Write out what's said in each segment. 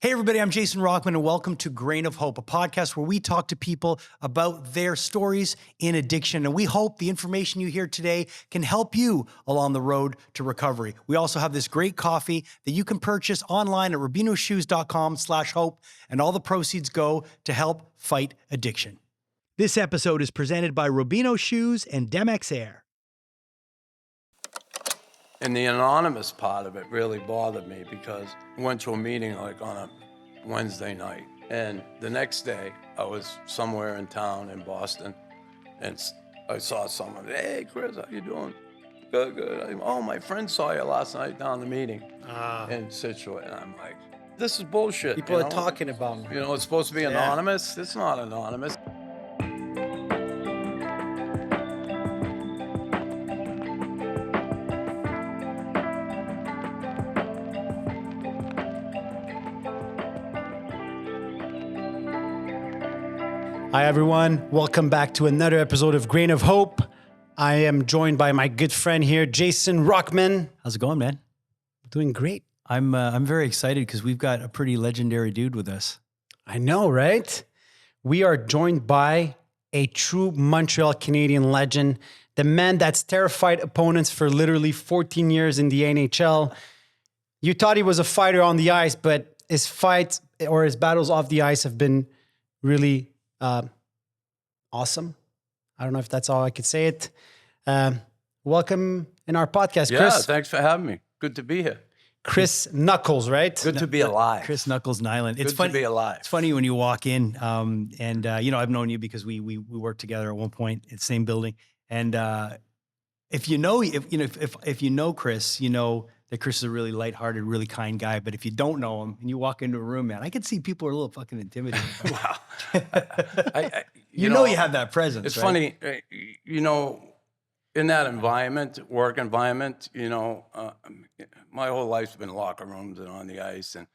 Hey everybody, I'm Jason Rockman and welcome to Grain of Hope, a podcast where we talk to people about their stories in addiction. And we hope the information you hear today can help you along the road to recovery. We also have this great coffee that you can purchase online at rubinoshoes.com/hope, and all the proceeds go to help fight addiction. This episode is presented by Rubino Shoes and Demex Air. And the anonymous part of it really bothered me because I went to a meeting like on a Wednesday night. And the next day, I was somewhere in town in Boston, and I saw someone, hey, Chris, how you doing? Good, good. Oh, my friend saw you last night down the meeting in Situate. And I'm like, this is bullshit. People are talking about me. You know, it's supposed to be anonymous. It's not anonymous. Hi, everyone. Welcome back to another episode of Grain of Hope. I am joined by my good friend here, Jason Rockman. How's it going, man? Doing great. I'm very excited because we've got a pretty legendary dude with us. I know, right? We are joined by a true Montreal Canadian legend, the man that's terrified opponents for literally 14 years in the NHL. You thought he was a fighter on the ice, but his fights or his battles off the ice have been really awesome. I don't know if that's all I could say it. Welcome in our podcast, Chris. Yeah, thanks for having me. Good to be here. Chris Knuckles, right? Good to be alive. Chris Knuckles Nilan. It's Good funny to be alive. It's funny when you walk in, and I've known you because we worked together at one point in the same building. And if you know Chris, you know that Chris is a really lighthearted, really kind guy. But if you don't know him and you walk into a room, man, I can see people are a little fucking intimidated. Wow. You know you have that presence. It's right? funny, in that environment, work environment, my whole life's been locker rooms and on the ice. And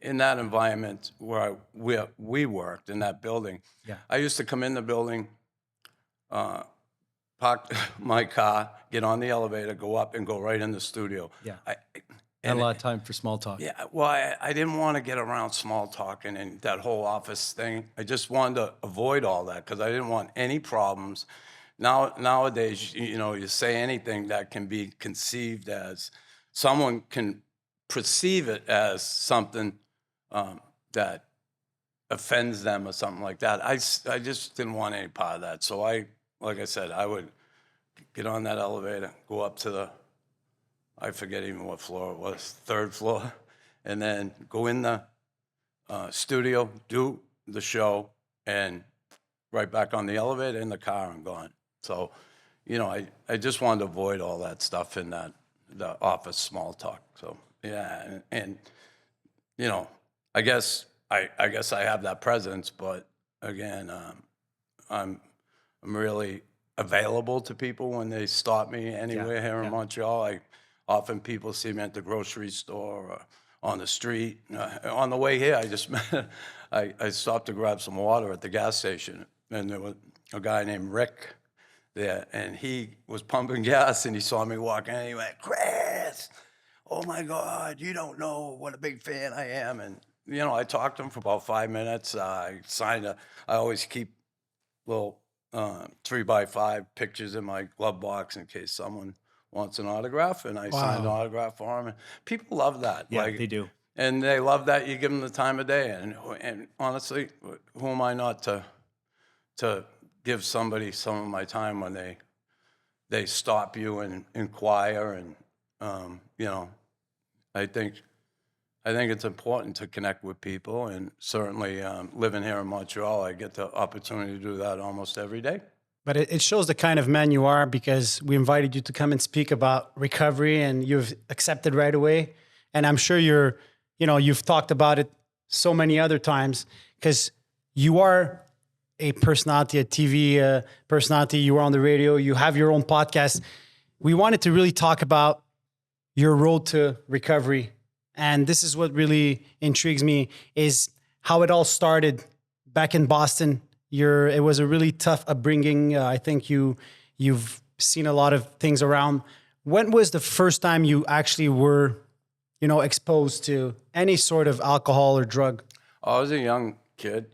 in that environment where we worked, in that building, I used to come in the building, park my car, get on the elevator, go up, and go right in the studio. Yeah. And a lot of time for small talk. Yeah, well, I didn't want to get around small talking and that whole office thing. I just wanted to avoid all that because I didn't want any problems. Nowadays, you say anything that can be conceived as, someone can perceive it as something that offends them or something like that. I just didn't want any part of that. So like I said, I would get on that elevator, go up to I forget even what floor it was, third floor, and then go in the studio, do the show, and right back on the elevator, in the car, and gone. So, I just wanted to avoid all that stuff in the office small talk. So, yeah, and I guess I have that presence, but again, I'm really available to people when they stop me anywhere here in Montreal. Often people see me at the grocery store or on the street. On the way here, I stopped to grab some water at the gas station, and there was a guy named Rick there, and he was pumping gas, and he saw me walking, and he went, Chris, oh my God, you don't know what a big fan I am. And, I talked to him for about 5 minutes. I always keep little 3x5 pictures in my glove box in case someone wants an autograph, and I signed an autograph for him. And people love that. Yeah, they do. And they love that you give them the time of day. And honestly, who am I not to give somebody some of my time when they stop you and inquire? And, I think it's important to connect with people. And certainly living here in Montreal, I get the opportunity to do that almost every day. But it shows the kind of man you are, because we invited you to come and speak about recovery, and you've accepted right away. And I'm sure you've talked about it so many other times, because you are a personality, a TV personality. You are on the radio. You have your own podcast. We wanted to really talk about your road to recovery. And this is what really intrigues me, is how it all started back in Boston. It was a really tough upbringing. I think you've seen a lot of things around. When was the first time you actually were exposed to any sort of alcohol or drug? I was a young kid,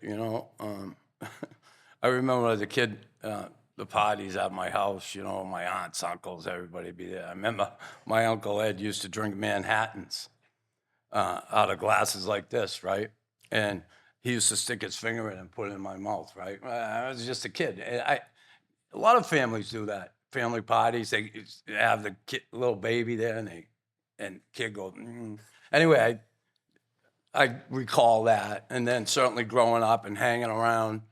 I remember as a kid, the parties at my house, my aunts, uncles, everybody be there. I remember my Uncle Ed used to drink Manhattans out of glasses like this, right? And he used to stick his finger in and put it in my mouth, right? I was just a kid. A lot of families do that. Family parties, they have the little baby there, and kid goes. Anyway, I recall that, and then certainly growing up and hanging around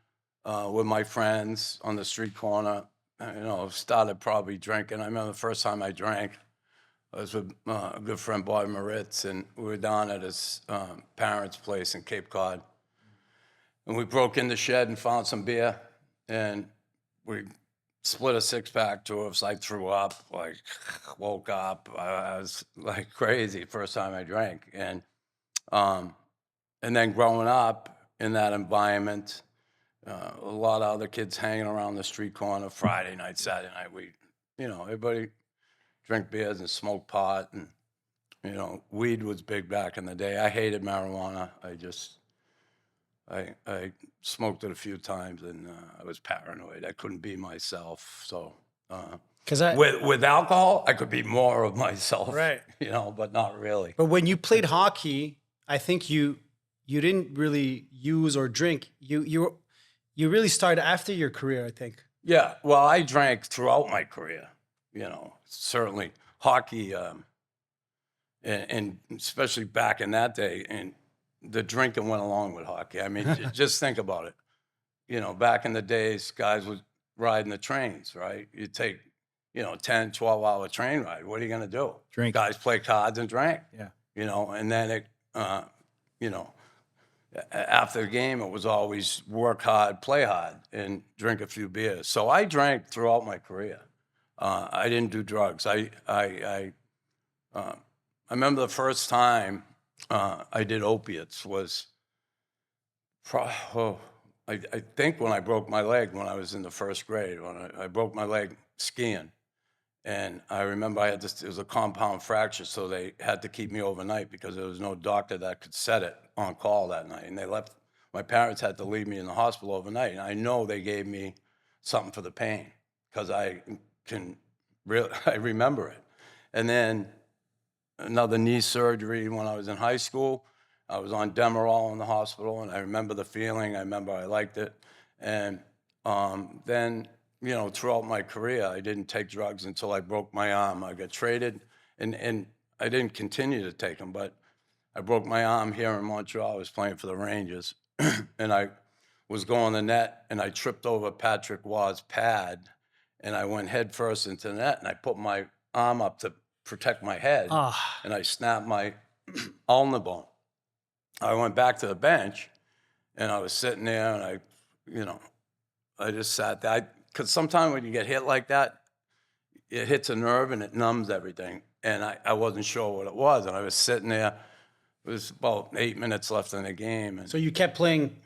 with my friends on the street corner, started probably drinking. I remember the first time I drank, I was with a good friend, Bob Moritz, and we were down at his parents' place in Cape Cod. And we broke in the shed and found some beer, and we split a six-pack to us. I threw up, woke up. I was like crazy first time I drank. And then growing up in that environment, a lot of other kids hanging around the street corner Friday night, Saturday night. Everybody drank beers and smoked pot, and weed was big back in the day. I hated marijuana. I smoked it a few times, and I was paranoid. I couldn't be myself. So with alcohol, I could be more of myself, Right? But not really. But when you played hockey, I think you didn't really use or drink. You really started after your career, I think. Yeah, well, I drank throughout my career, certainly hockey, and especially back in that day, and the drinking went along with hockey. I mean, just think about it. Back in the days, guys would ride in the trains, right? You take, 10, 12-hour train ride. What are you going to do? Drink. Guys play cards and drank. Yeah. And then after the game, it was always work hard, play hard, and drink a few beers. So I drank throughout my career. I didn't do drugs. I remember the first time I did opiates was, I think when I broke my leg when I was in the first grade. When I broke my leg skiing. And I remember it was a compound fracture, so they had to keep me overnight because there was no doctor that could set it on call that night. And my parents had to leave me in the hospital overnight. And I know they gave me something for the pain because I remember it. And then another knee surgery when I was in high school. I was on Demerol in the hospital, and I remember the feeling. I remember I liked it. And then, throughout my career, I didn't take drugs until I broke my arm. I got traded, and I didn't continue to take them, but I broke my arm here in Montreal. I was playing for the Rangers, and I was going the net, and I tripped over Patrick Waugh's pad, and I went head first into the net, and I put my arm up to protect my head, and I snapped my ulnar bone. I went back to the bench, and I was sitting there, and I just sat there. Because sometimes when you get hit like that, it hits a nerve and it numbs everything. And I wasn't sure what it was. And I was sitting there. It was about 8 minutes left in the game. And So you kept playing.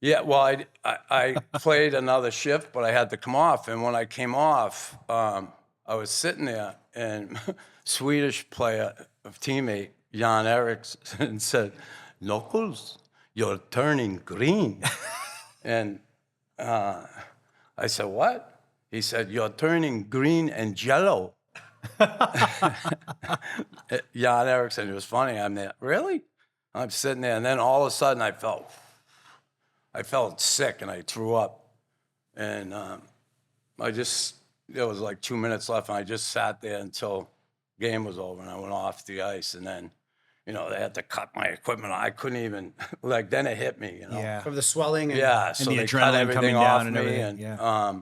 yeah, well, I played another shift, but I had to come off. And when I came off, I was sitting there, and Swedish player, teammate, Jan Eriksson, said, "Knuckles, you're turning green." And I said, "What?" He said, "You're turning green and jello." Jan Eriksson, it was funny. I'm there, really? I'm sitting there, and then all of a sudden I felt sick, and I threw up. And there was like 2 minutes left, and I just sat there until game was over, and I went off the ice, and then, they had to cut my equipment. I couldn't even, then it hit me, Yeah. From the swelling. Yeah, so the they adrenaline cut everything coming off down and me, everything, yeah.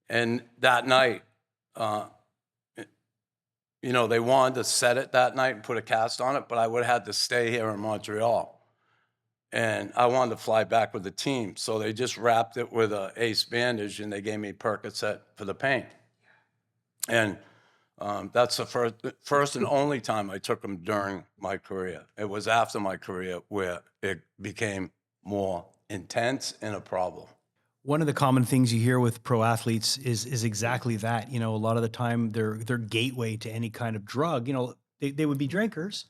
And that night, they wanted to set it that night and put a cast on it, but I would have had to stay here in Montreal. And I wanted to fly back with the team, so they just wrapped it with an ace bandage, and they gave me Percocet for the pain. And that's the first and only time I took them during my career. It was after my career where it became more intense and a problem. One of the common things you hear with pro athletes is exactly that. A lot of the time their gateway to any kind of drug, they would be drinkers,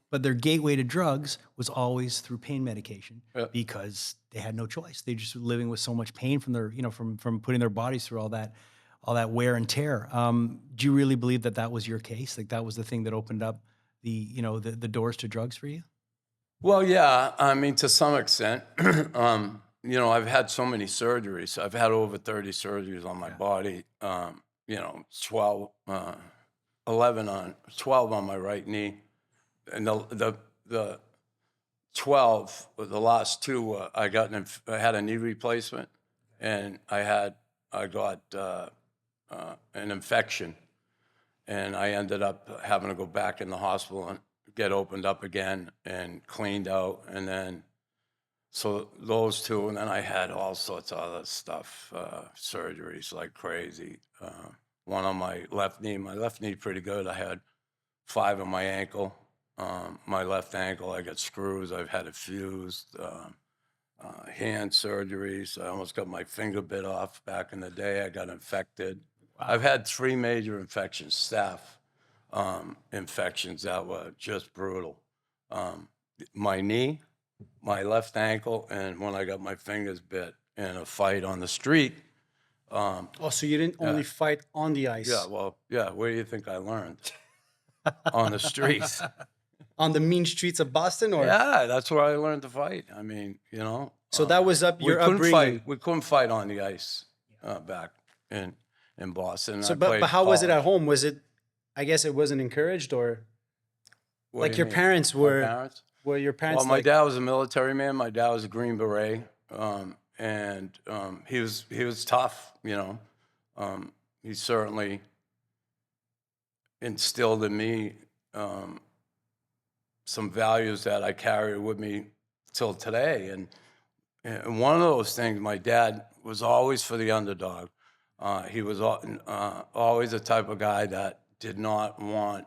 but their gateway to drugs was always through pain medication because they had no choice. They just were living with so much pain from their, from putting their bodies through all that wear and tear. Do you really believe that that was your case? Like that was the thing that opened up the doors to drugs for you? Well, yeah, I mean, to some extent. I've had so many surgeries. I've had over 30 surgeries on my body. 12, 12 on my right knee. And the 12, the last two, I had a knee replacement, and I got an infection, and I ended up having to go back in the hospital and get opened up again and cleaned out, and then so those two, and then I had all sorts of other stuff, surgeries like crazy. One on my left knee pretty good. I had 5 on my ankle. My left ankle, I got screws. I've had it fused. Hand surgeries. I almost got my finger bit off back in the day. I got infected. Wow. I've had 3 major infections, staph infections that were just brutal. My knee, my left ankle, and when I got my fingers bit in a fight on the street. So you didn't only fight on the ice? Yeah, well, yeah. Where do you think I learned? On the streets. On the mean streets of Boston, or? Yeah, that's where I learned to fight. I mean, So that was your couldn't upbringing. We couldn't fight on the ice back in Boston. So, I but played how was it at college. home? Was it? I guess it wasn't encouraged, or What like do you your mean? parents My were? parents? Were your parents? Well, my like, dad was a military man. My dad was a Green Beret, and he was tough. He certainly instilled in me some values that I carry with me till today. And one of those things, my dad was always for the underdog. He was always the type of guy that did not want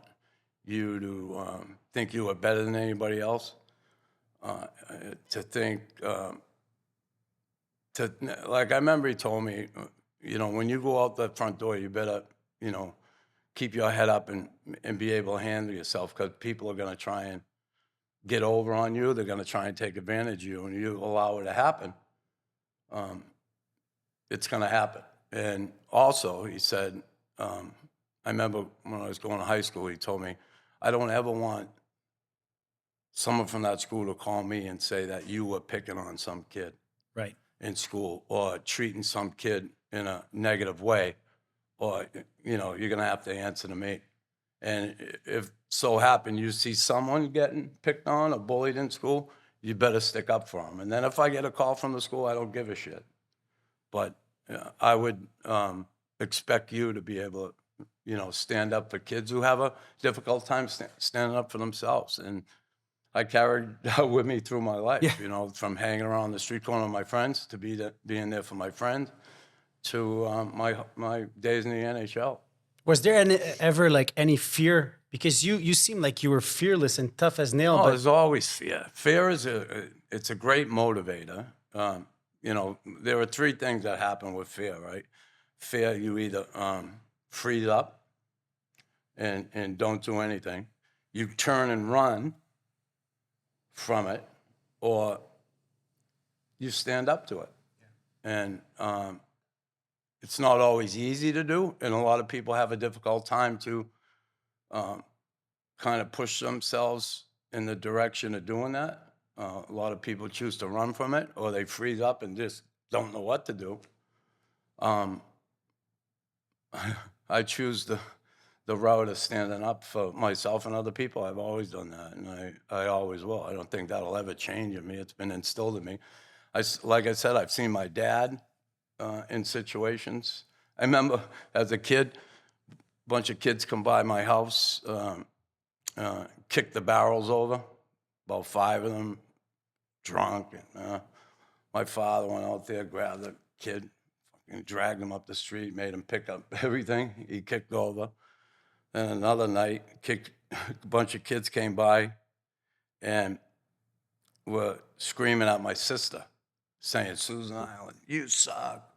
you to think you were better than anybody else. To think, like I remember he told me, when you go out the front door, you better, keep your head up and be able to handle yourself, because people are going to try and get over on you. They're going to try and take advantage of you, and you allow it to happen. It's going to happen. And also, he said, I remember when I was going to high school, he told me, I don't ever want someone from that school to call me and say that you were picking on some kid Right. in school or treating some kid in a negative way, or, you're going to have to answer to me. And if so happen you see someone getting picked on or bullied in school, you better stick up for them. And then if I get a call from the school, I don't give a shit. But I would expect you to be able to, stand up for kids who have a difficult time standing up for themselves. And I carried that with me through my life, from hanging around the street corner with my friends to being there for my friend to my days in the NHL. was there ever like any fear? Because you seem like you were fearless and tough as nail. Oh, But there's always fear. Fear is it's a great motivator. There are 3 things that happen with fear, right? Fear, you either freeze up and don't do anything. You turn and run from it, or you stand up to it. And it's not always easy to do, and a lot of people have a difficult time to kind of push themselves in the direction of doing that. A lot of people choose to run from it, or they freeze up and just don't know what to do. I choose the route of standing up for myself and other people. I've always done that, and I always will. I don't think that'll ever change in me. It's been instilled in me. Like I said, I've seen my dad in situations. I remember as a kid, a bunch of kids come by my house, kick the barrels over, about 5 of them, drunk. And my father went out there, grabbed the kid, and dragged him up the street, made him pick up everything he kicked over. Then another night, a bunch of kids came by and were screaming at my sister, saying, Susan Island, you suck,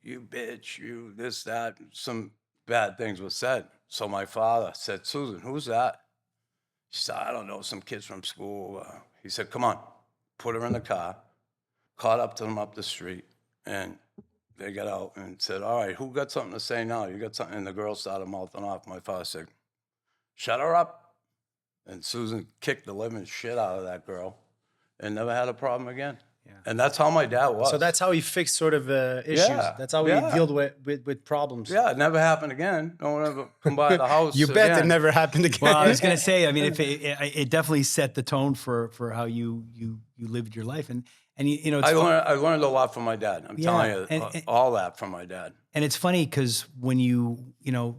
you bitch, you this, that. Some bad things were said. So my father said, Susan, who's that? She said, I don't know, some kids from school. He said, come on, put her in the car, caught up to them up the street, and they got out and said, all right, who got something to say now? You got something? And the girl started mouthing off. My father said, shut her up. And Susan kicked the living shit out of that girl and never had a problem again. Yeah. And that's how my dad was. So that's how he fixed sort of issues. Yeah, That's how he dealt with problems. Yeah, it never happened again. No one ever come by the house. You bet again. it never happened again. Well, I was going to say, I mean, if it definitely set the tone for how you lived your life, and you know, it's I learned a lot from my dad. I'm telling you, and all that from my dad. And it's funny because when you know,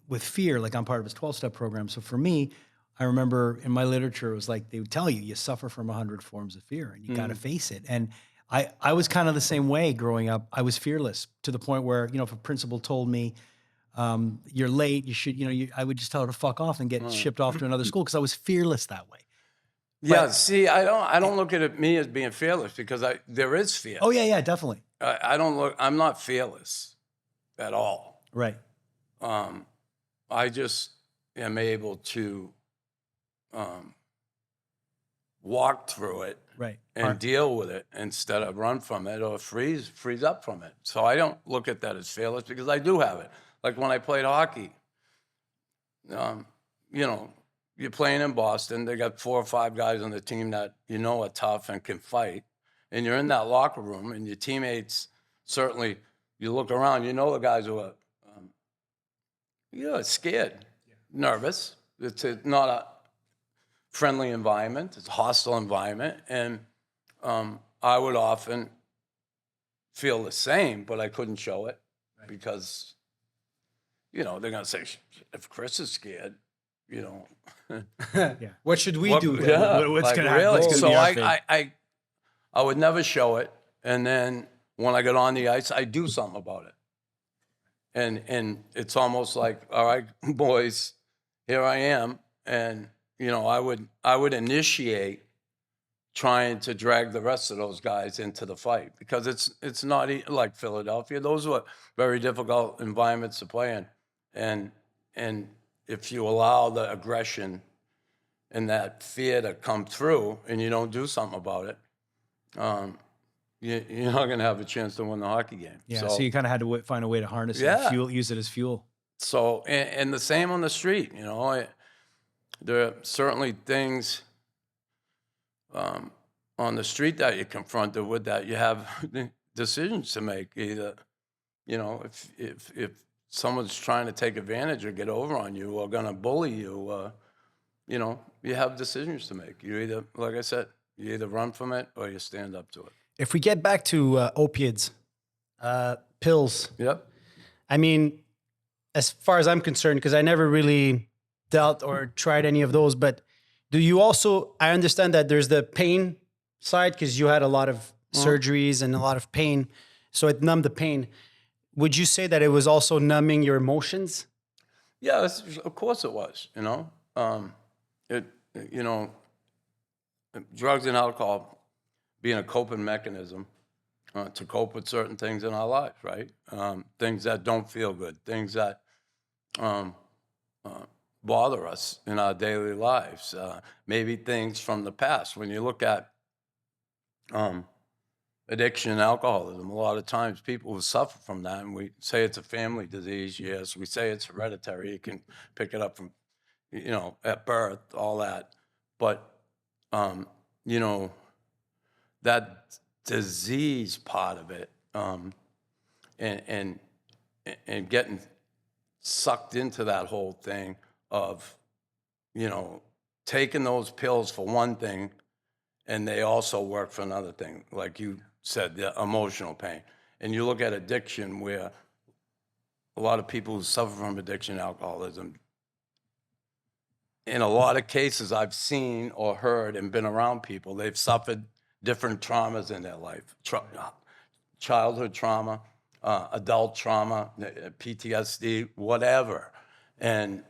with fear, like I'm part of his 12-step program. So for me, I remember in my literature, it was like they would tell you, you suffer from 100 forms of fear and you got to face it. And I was kind of the same way growing up. I was fearless to the point where, you know, if a principal told me, you're late, you should, you know, I would just tell her to fuck off and get shipped off to another school because I was fearless that way. Yeah, see, I don't look at me as being fearless because there is fear. Oh yeah, definitely. I'm not fearless at all. Right. I just am able to walk through it, right, and deal with it instead of run from it or freeze up from it. So I don't look at that as fearless because I do have it. Like when I played hockey, you know, you're playing in Boston. They got 4 or 5 guys on the team that you know are tough and can fight, and you're in that locker room, and your teammates certainly. You look around, you know the guys who are, scared, nervous. It's not a friendly environment. It's a hostile environment. And I would often feel the same, but I couldn't show it because, you know, they're going to say, if Chris is scared, you know. What should we do? Yeah, What's like, going to really? happen? So I would never show it. And then when I get on the ice, I do something about it. And it's almost like, all right, boys, here I am. And, you know, I would initiate trying to drag the rest of those guys into the fight because it's not like Philadelphia. Those were very difficult environments to play in. And if you allow the aggression and that fear to come through and you don't do something about it, you're not going to have a chance to win the hockey game. Yeah, so you kind of had to find a way to harness it, and use it as fuel. So, and the same on the street, you know. There are certainly things on the street that you're confronted with that you have decisions to make. Either, you know, if someone's trying to take advantage or get over on you or going to bully you, you know, you have decisions to make. You either, like I said, you either run from it or you stand up to it. If we get back to opiates, pills. Yep. I mean, as far as I'm concerned, because I never really dealt or tried any of those, but do you also, I understand that there's the pain side because you had a lot of surgeries and a lot of pain, so it numbed the pain. Would you say that it was also numbing your emotions? Yeah, of course it was, you know. You know, drugs and alcohol being a coping mechanism to cope with certain things in our lives, right? Things that don't feel good, things that bother us in our daily lives, maybe things from the past. When you look at addiction and alcoholism, a lot of times people who suffer from that, and we say it's a family disease, yes, we say it's hereditary, you can pick it up from, you know, at birth, all that. But, you know, that disease part of it, and getting sucked into that whole thing of, you know, taking those pills for one thing, and they also work for another thing, like you said, the emotional pain. And you look at addiction, where a lot of people who suffer from addiction and alcoholism, in a lot of cases I've seen or heard and been around people, they've suffered different traumas in their life, childhood trauma, adult trauma, PTSD, whatever. And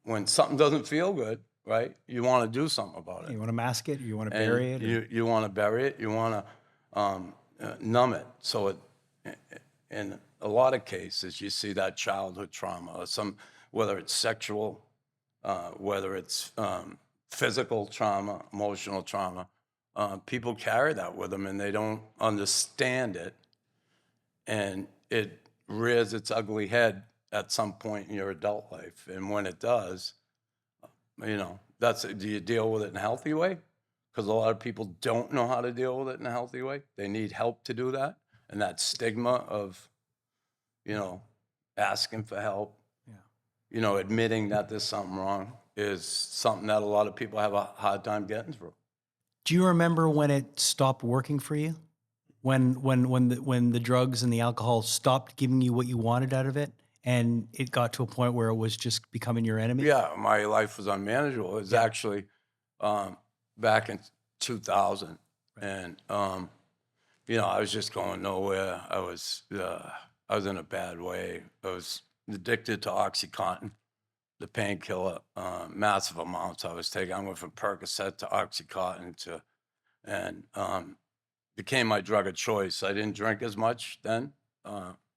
when something doesn't feel good, right, you want to do something about it. You want to mask it, or you want to bury it? You want to bury it, you want to numb it. So in a lot of cases, you see that childhood trauma, or whether it's sexual whether it's physical trauma, emotional trauma. People carry that with them and they don't understand it. And it rears its ugly head at some point in your adult life. And when it does, you know, do you deal with it in a healthy way? Because a lot of people don't know how to deal with it in a healthy way. They need help to do that. And that stigma of, you know, asking for help, you know, admitting that there's something wrong is something that a lot of people have a hard time getting through. Do you remember when it stopped working for you? When the drugs and the alcohol stopped giving you what you wanted out of it, and it got to a point where it was just becoming your enemy? Yeah, my life was unmanageable. It was actually back in 2000, and you know, I was just going nowhere. I was in a bad way. I was addicted to OxyContin, the painkiller, massive amounts I was taking. I went from Percocet to OxyContin and became my drug of choice. I didn't drink as much then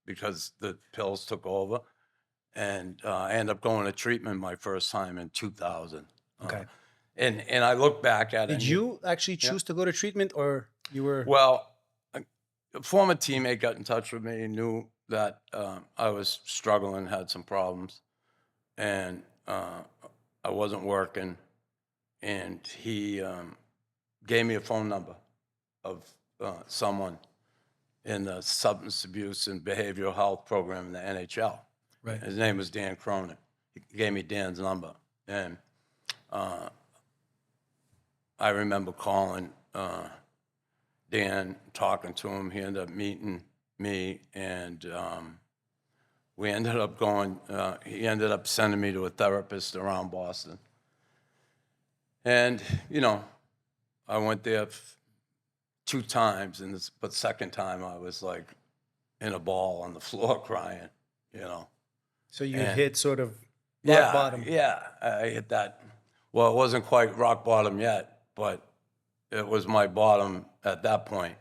because the pills took over. And I ended up going to treatment my first time in 2000. Okay. And I look back at it. Did you actually choose to go to treatment, or you were? Well, a former teammate got in touch with me and knew that I was struggling, had some problems, and I wasn't working. And he gave me a phone number of someone in the substance abuse and behavioral health program in the NHL. Right. His name was Dan Cronin. He gave me Dan's number. And I remember calling Dan, talking to him. He ended up meeting me, and we ended up going, he ended up sending me to a therapist around Boston. And, you know, I went there 2 times, but second time I was like in a ball on the floor crying, you know. So you And- hit sort of rock bottom. Yeah, I hit that. Well, it wasn't quite rock bottom yet, but it was my bottom at that point.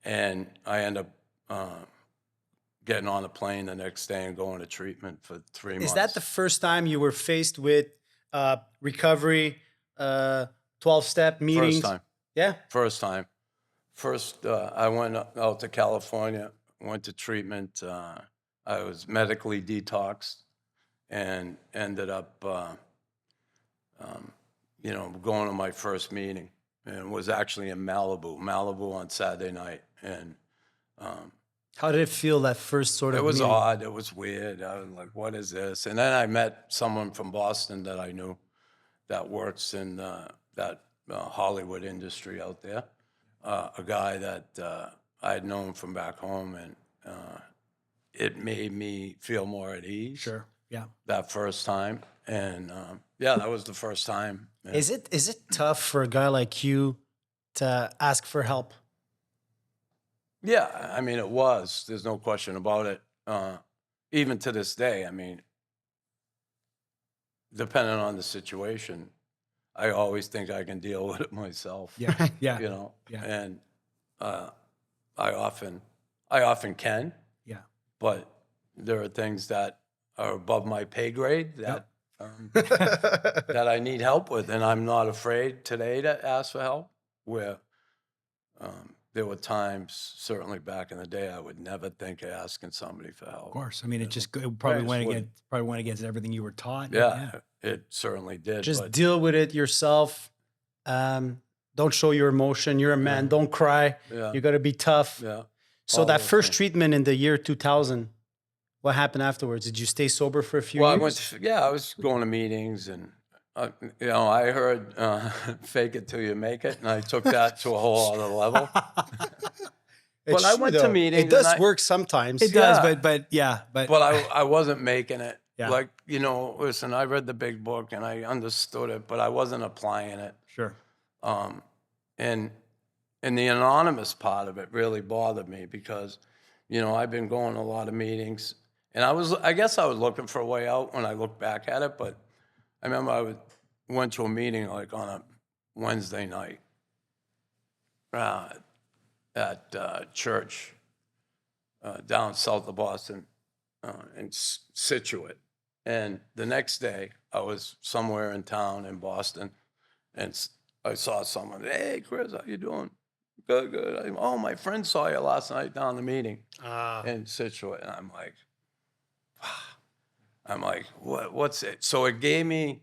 And I ended up getting on a plane the next day and going to treatment for 3 months. Is that the first time you were faced with recovery, 12-step meetings? First time. Yeah. First time. First, I went out to California, went to treatment. I was medically detoxed and ended up, you know, going to my first meeting, and was actually in Malibu on Saturday night. And How did it feel, that first sort of it was meeting? odd. It was weird. I was like, what is this? And then I met someone from Boston that I knew that works in that Hollywood industry out there. A guy that I had known from back home, and it made me feel more at ease. Sure. Yeah. That first time, and yeah, that was the first time. And Is it tough for a guy like you to ask for help? yeah, I mean, it was. There's no question about it. Even to this day, I mean, depending on the situation, I always think I can deal with it myself. Yeah. Yeah. You know, Yeah. and I often can, Yeah. but there are things that are above my pay grade that that I need help with, and I'm not afraid today to ask for help. Where there were times, certainly back in the day, I would never think of asking somebody for help. Of course. I mean, it probably Right, went against everything you were taught. Yeah, it certainly did. Just but deal with it yourself. Don't show your emotion. You're a man. Don't cry. Yeah. You got to be tough. yeah, So all that those first things. treatment in the year 2000, what happened afterwards? Did you stay sober for a few Well, years? I was going to meetings, and you know, I heard "fake it till you make it," and I took that to a whole other level. It's But I true, went to though. meetings It does and I- work sometimes. It does, Yeah. but But I wasn't making it. Yeah. Like, you know, listen, I read the big book and I understood it, but I wasn't applying it. sure. And the anonymous part of it really bothered me because, you know, I've been going to a lot of meetings, and I guess I was looking for a way out when I look back at it. But I remember went to a meeting like on a Wednesday night at church down south of Boston in Situate, And the next day, I was somewhere in town in Boston, and I saw someone. Hey, Chris, how you doing? Good, good. Oh, my friend saw you last night down the meeting in Situate, and I'm like, what's it? So it gave me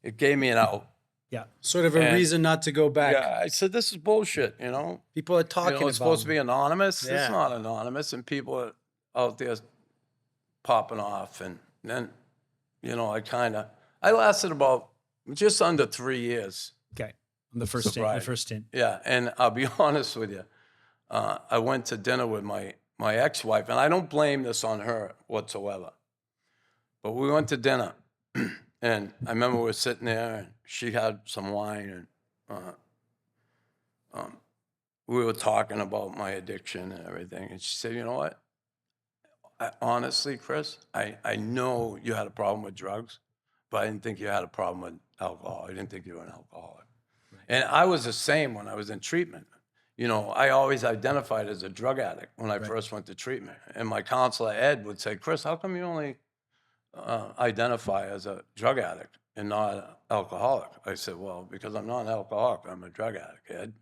an out. Yeah. Sort of a And- reason not to go back. Yeah, I said, this is bullshit, you know? People are You talking know, about it's supposed to be anonymous. Yeah. It's not anonymous, and people are out there popping off. And then, you know, I lasted about just under 3 years. Okay. On the first stint. The Sobriety. first stint. Yeah, and I'll be honest with you. I went to dinner with my ex-wife, and I don't blame this on her whatsoever. But we went to dinner, and I remember we were sitting there, and she had some wine, and we were talking about my addiction and everything. And she said, you know what? Honestly, Chris, I know you had a problem with drugs, but I didn't think you had a problem with alcohol. I didn't think you were an alcoholic. Right. And I was the same when I was in treatment. You know, I always identified as a drug addict when I first went to treatment. And my counselor, Ed, would say, Chris, how come you only identify as a drug addict and not an alcoholic? I said, well, because I'm not an alcoholic, I'm a drug addict, Ed.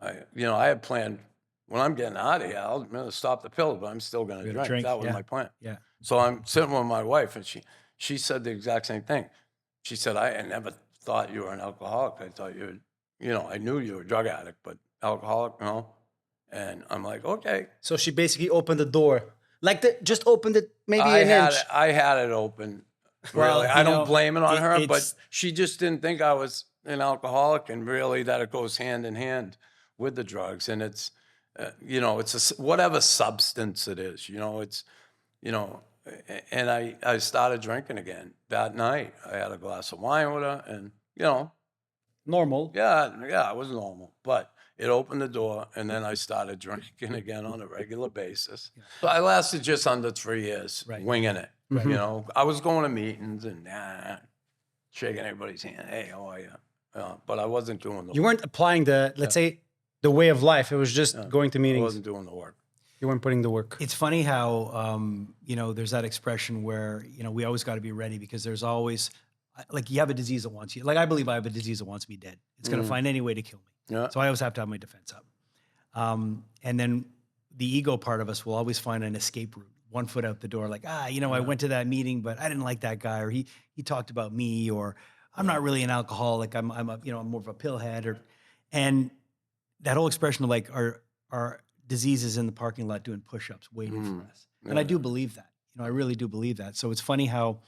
I had planned, when I'm getting out of here, I'm going to stop the pills, but I'm still going to drink. That was my plan. Yeah. So I'm sitting with my wife, and she said the exact same thing. She said, I never thought you were an alcoholic. I thought I knew you were a drug addict, but alcoholic, no. And I'm like, okay. So she basically opened the door. Just opened it maybe I an inch. had it open. Well, Really. I don't know, blame it on her, it's- but she just didn't think I was an alcoholic, and really that it goes hand in hand with the drugs. And it's, it's whatever substance it is, it's, and I started drinking again that night. I had a glass of wine with her, and, Normal. yeah, it was normal. But it opened the door, and then I started drinking again on a regular basis. So I lasted just under 3 years, winging it. I was going to meetings and shaking everybody's hand. Hey, how are you? But I wasn't doing the You work. weren't applying let's say, the way of life. It was just going to I meetings. wasn't doing the work. You weren't putting the work. It's funny how, there's that expression where, we always got to be ready because there's always, like, you have a disease that wants you. Like, I believe I have a disease that wants me dead. It's going to find any way to kill me. Yeah. So I always have to have my defense up. And then the ego part of us will always find an escape route, one foot out the door, like, I went to that meeting, but I didn't like that guy, or he talked about me, or I'm not really an alcoholic. I'm more of a pillhead, and that whole expression of like our diseases in the parking lot doing push-ups, waiting for us. And I do believe that. I really do believe that. So it's funny how,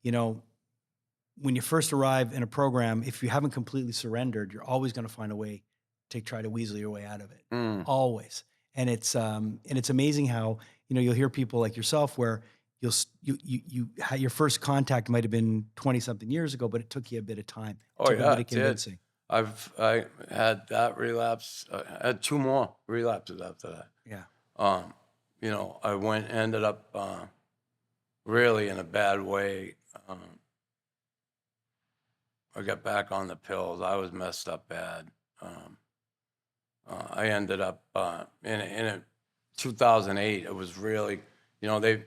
when you first arrive in a program, if you haven't completely surrendered, you're always going to find a way to try to weasel your way out of it. Always. And it's amazing how, you'll hear people like yourself where you had your first contact might have been 20 something years ago, but it took you a bit of time. It took a bit of convincing. I had that relapse. I had 2 more relapses after that. Yeah. I ended up really in a bad way. I got back on the pills. I was messed up bad. I ended up in 2008. It was really, they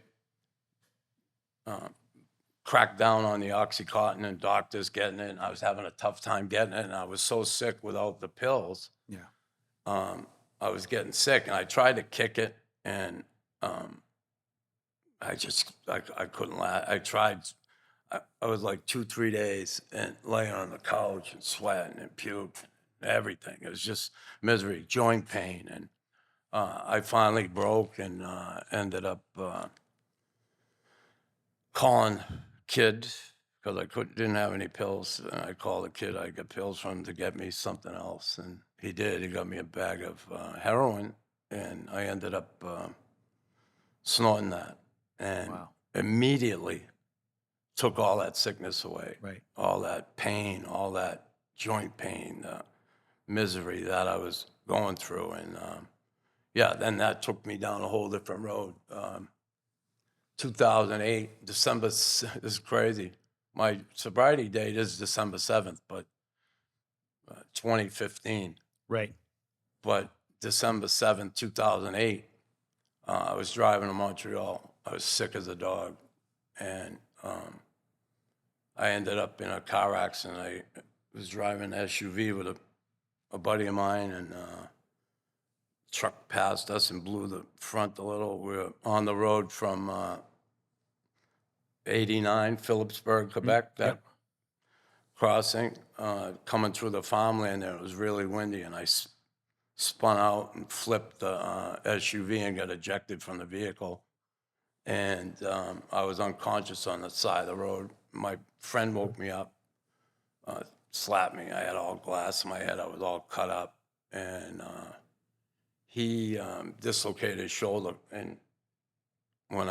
cracked down on the Oxycontin and doctors getting it. And I was having a tough time getting it, and I was so sick without the pills. Yeah. I was getting sick, and I tried to kick it, and I couldn't last. I tried. I was like 2-3 days and laying on the couch and sweating and puke, everything. It was just misery, joint pain, and I finally broke and ended up calling kid because I didn't have any pills. And I called the kid I got pills from to get me something else, and he did. He got me a bag of heroin, and I ended up snorting that, and immediately took all that sickness away, all that pain, all that joint pain, the misery that I was going through, and then that took me down a whole different road. 2008, December, this is crazy. My sobriety date is December 7th, but 2015. Right. But December 7th, 2008, I was driving to Montreal. I was sick as a dog. and I ended up in a car accident. I was driving an SUV with a buddy of mine, and truck passed us and blew the front a little. We were on the road from 89, Phillipsburg, Quebec, that crossing, coming through the farmland there. It was really windy, and I spun out and flipped the SUV and got ejected from the vehicle. And I was unconscious on the side of the road. My friend woke me up, slapped me. I had all glass in my head. I was all cut up. And he dislocated his shoulder. And when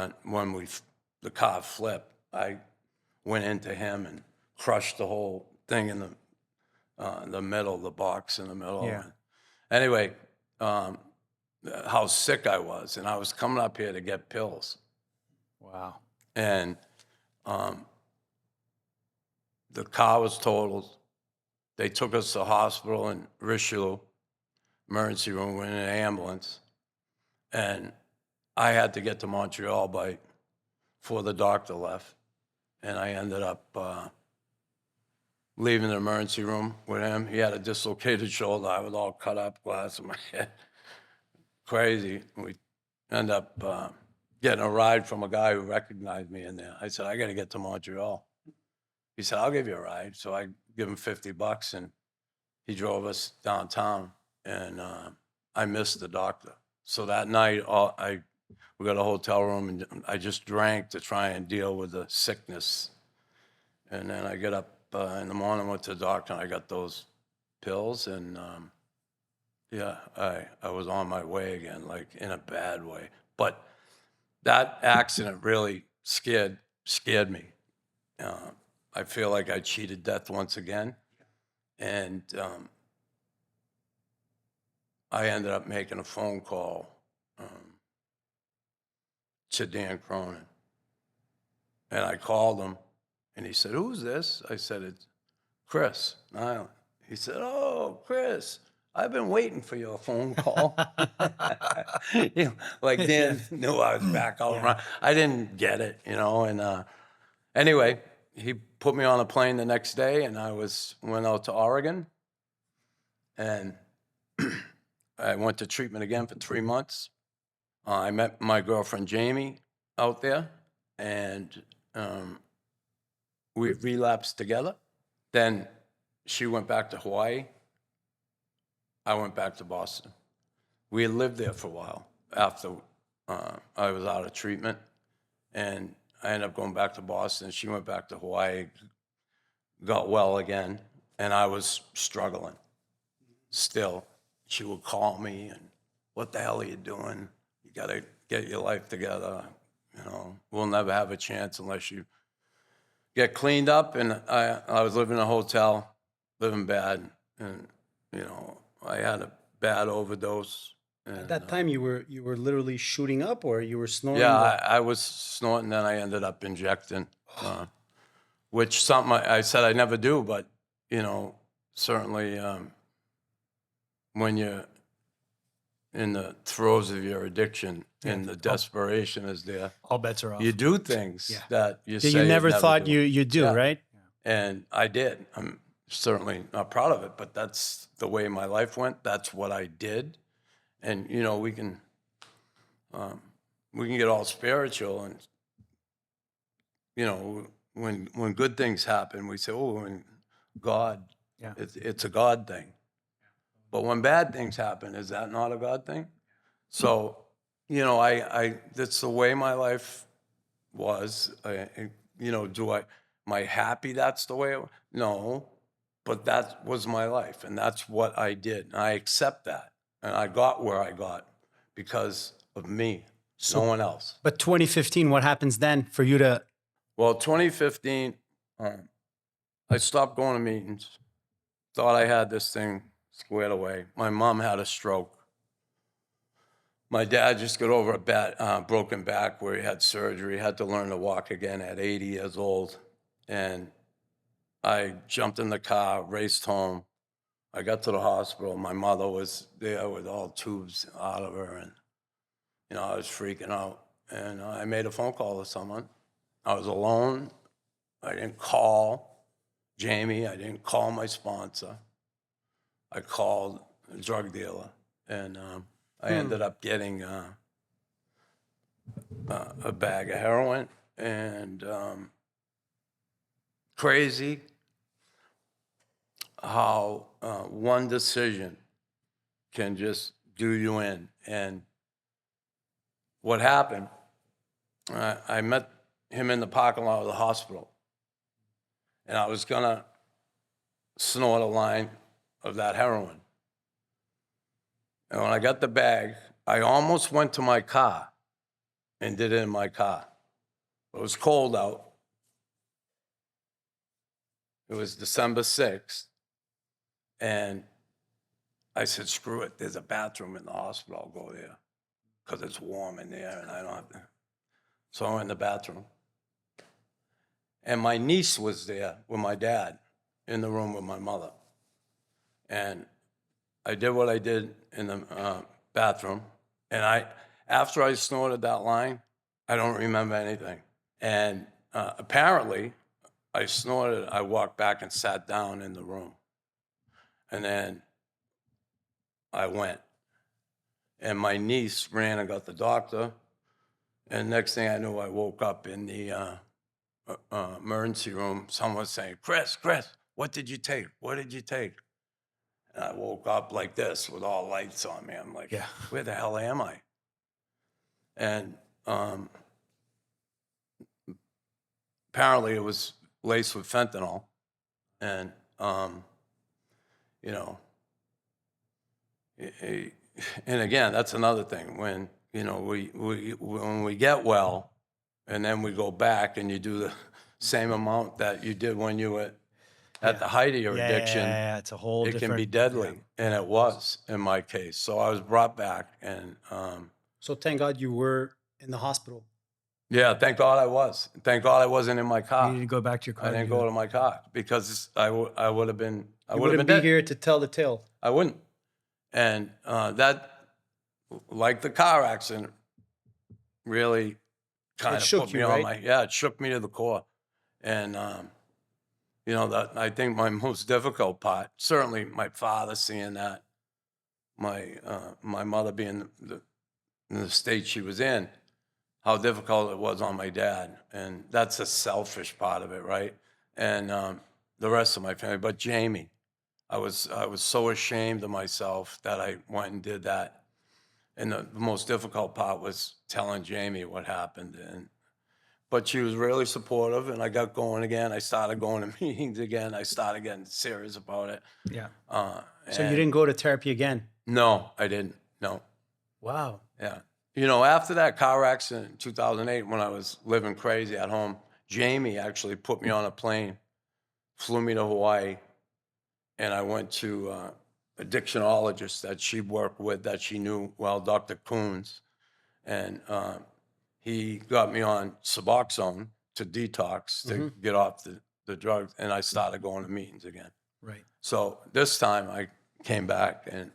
the car flipped, I went into him and crushed the whole thing in the middle, the box in the middle. Yeah. Anyway, how sick I was. And I was coming up here to get pills. Wow. And the car was totaled. They took us to the hospital in Richelieu, emergency room, in an ambulance. And I had to get to Montreal before the doctor left. And I ended up leaving the emergency room with him. He had a dislocated shoulder. I was all cut up, glass in my head. Crazy. We ended up getting a ride from a guy who recognized me in there. I said, I got to get to Montreal. He said, I'll give you a ride. So I give him $50, and he drove us downtown, and I missed the doctor. So that night, we got a hotel room, and I just drank to try and deal with the sickness. And then I get up in the morning, went to the doctor, and I got those pills, and yeah, I was on my way again, like in a bad way. But that accident really scared me. I feel like I cheated death once again. And I ended up making a phone call to Dan Cronin. And I called him, and he said, who's this? I said, it's Chris Nilan. He said, oh, Chris, I've been waiting for your phone call. Like Dan knew I was back out front. I didn't get it, and anyway, he put me on a plane the next day, and I went out to Oregon, and I went to treatment again for 3 months. I met my girlfriend Jamie out there, and we relapsed together. Then she went back to Hawaii. I went back to Boston. We had lived there for a while after I was out of treatment, and I ended up going back to Boston. She went back to Hawaii, got well again, and I was struggling still. She would call me and, what the hell are you doing? You got to get your life together. We'll never have a chance unless you get cleaned up. And I was living in a hotel, living bad, and, I had a bad overdose. And, At that time, you were literally shooting up, or you were snorting? yeah, I was snorting, then I ended up injecting, which something I said I never do, but, certainly when you're in the throes of your addiction and the desperation is there, All bets are off. you do things that you say you never thought do. you'd do, Yeah. right? And I did. I'm certainly not proud of it, but that's the way my life went. That's what I did. And, we can get all spiritual, and, when good things happen, we say, oh, when God, it's a God thing. But when bad things happen, is that not a God thing? So, that's the way my life was. Am I happy that's the way it was? No, but that was my life, and that's what I did. And I accept that. And I got where I got because of me, no one else. But 2015, what happens then for you to? Well, 2015, I stopped going to meetings. Thought I had this thing squared away. My mom had a stroke. My dad just got over a broken back where he had surgery, had to learn to walk again at 80 years old. And I jumped in the car, raced home. I got to the hospital. My mother was there with all tubes out of her, and I was freaking out. And I made a phone call to someone, I was alone. I didn't call Jamie. I didn't call my sponsor. I called a drug dealer, and I ended up getting a bag of heroin. And crazy how one decision can just do you in. And what happened, I met him in the parking lot of the hospital, and I was gonna snort a line of that heroin. And when I got the bag, I almost went to my car and did it in my car. It was cold out. It was December 6th. And I said, screw it, there's a bathroom in the hospital, I'll go there. Because it's warm in there and I don't have to. So I went in the bathroom. And my niece was there with my dad in the room with my mother. And I did what I did in the bathroom. And after I snorted that line, I don't remember anything. And apparently, I snorted, I walked back and sat down in the room. And then I went. And my niece ran and got the doctor. And next thing I knew, I woke up in the emergency room. Someone was saying, Chris, what did you take? What did you take? And I woke up like this with all lights on me. I'm like, Yeah. Where the hell am I? And apparently it was laced with fentanyl. And, you know, and again, that's another thing. When, you know, when we get well and then we go back and you do the same amount that you did when you were at the height of your addiction, Yeah, it's a whole it different. can be deadly. And it was in my case. So I was brought back and, So thank God you were in the hospital. yeah, thank God I was. Thank God I wasn't in my car. You didn't go back to your car. I didn't go to my car because I would have been, You wouldn't be dead. here to tell the tale. I wouldn't. And that, like the car accident, really kind of shook put me you, on right? it shook me to the core. And, you know, that I think my most difficult part, certainly my father seeing that, my mother being in the state she was in, how difficult it was on my dad. And that's a selfish part of it, right? And the rest of my family. But Jamie, I was so ashamed of myself that I went and did that. And the most difficult part was telling Jamie what happened. But she was really supportive, and I got going again. I started going to meetings again. I started getting serious about it. Yeah. So you didn't go to therapy again? No, I didn't. No. Wow. Yeah. You know, after that car accident in 2008, when I was living crazy at home, Jamie actually put me on a plane, flew me to Hawaii, and I went to a addictionologist that she worked with, that she knew well, Dr. Coons. And he got me on Suboxone to detox, to get off the drugs, and I started going to meetings again. Right. So this time I came back and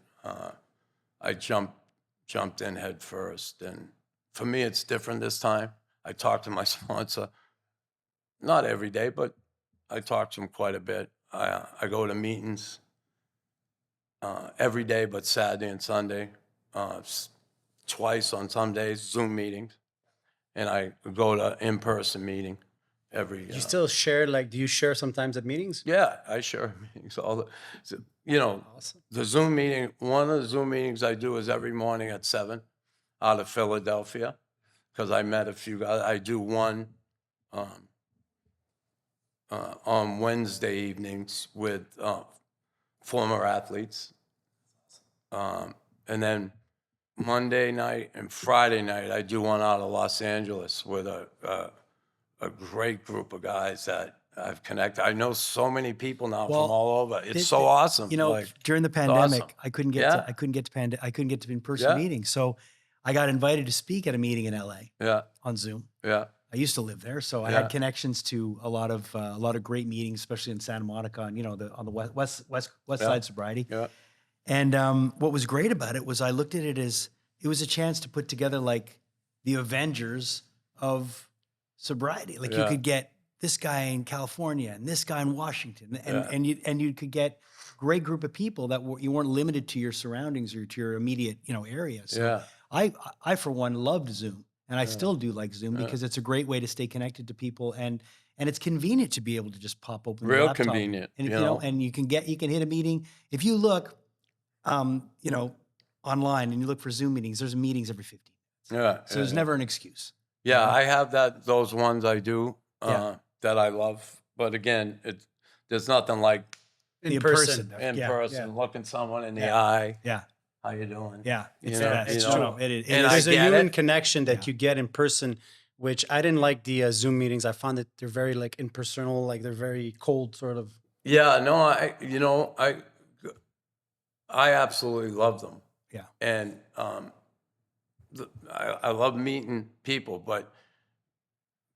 I jumped in head first. And for me, it's different this time. I talked to my sponsor, not every day, but I talk to him quite a bit. I go to meetings every day, but Saturday and Sunday, twice on some days, Zoom meetings. And I go to in-person meeting every. You still share, like, do you share sometimes at meetings? Yeah, I share meetings you know, Awesome. the Zoom meeting, one of the Zoom meetings I do is every morning at 7 out of Philadelphia, because I met a few guys. I do one on Wednesday evenings with former athletes. And then Monday night and Friday night, I do one out of Los Angeles with a great group of guys that I've connected. I know so many people now Well, from all over. It's so awesome. You know, like, during the pandemic, awesome. I couldn't get Yeah. I couldn't get to in-person Yeah. meetings. So I got invited to speak at a meeting in LA Yeah, on Zoom. yeah, I used to live there, so I Yeah. had connections to a lot of great meetings, especially in Santa Monica, and on the west side sobriety. yeah, And what was great about it was I looked at it as it was a chance to put together like the Avengers of sobriety. Like you Yeah. could get this guy in California and this guy in Washington, and Yeah. you could get a great group of people that you weren't limited to your surroundings or to your immediate area. So Yeah. I for one loved Zoom, and I Yeah. still do like Zoom because it's a great way to stay connected to people, and it's convenient to be able to just pop open the Real laptop. convenient, And if, you know? and you can hit a meeting if you look, online and you look for Zoom meetings. There's meetings every 15 minutes, Yeah. so there's never an excuse. Yeah, I have those ones I do Yeah. that I love. But again, there's nothing like In In person. person. in Yeah, person, looking someone in the Yeah. eye. Yeah, How you doing? yeah, it's You the know, best. it's you true. know? It is. And I There's a get human it. connection that Yeah. you get in person, which I didn't like the Zoom meetings. I found that they're very like impersonal, like they're very cold sort of. Yeah, no, I absolutely love them. Yeah. And I love meeting people, but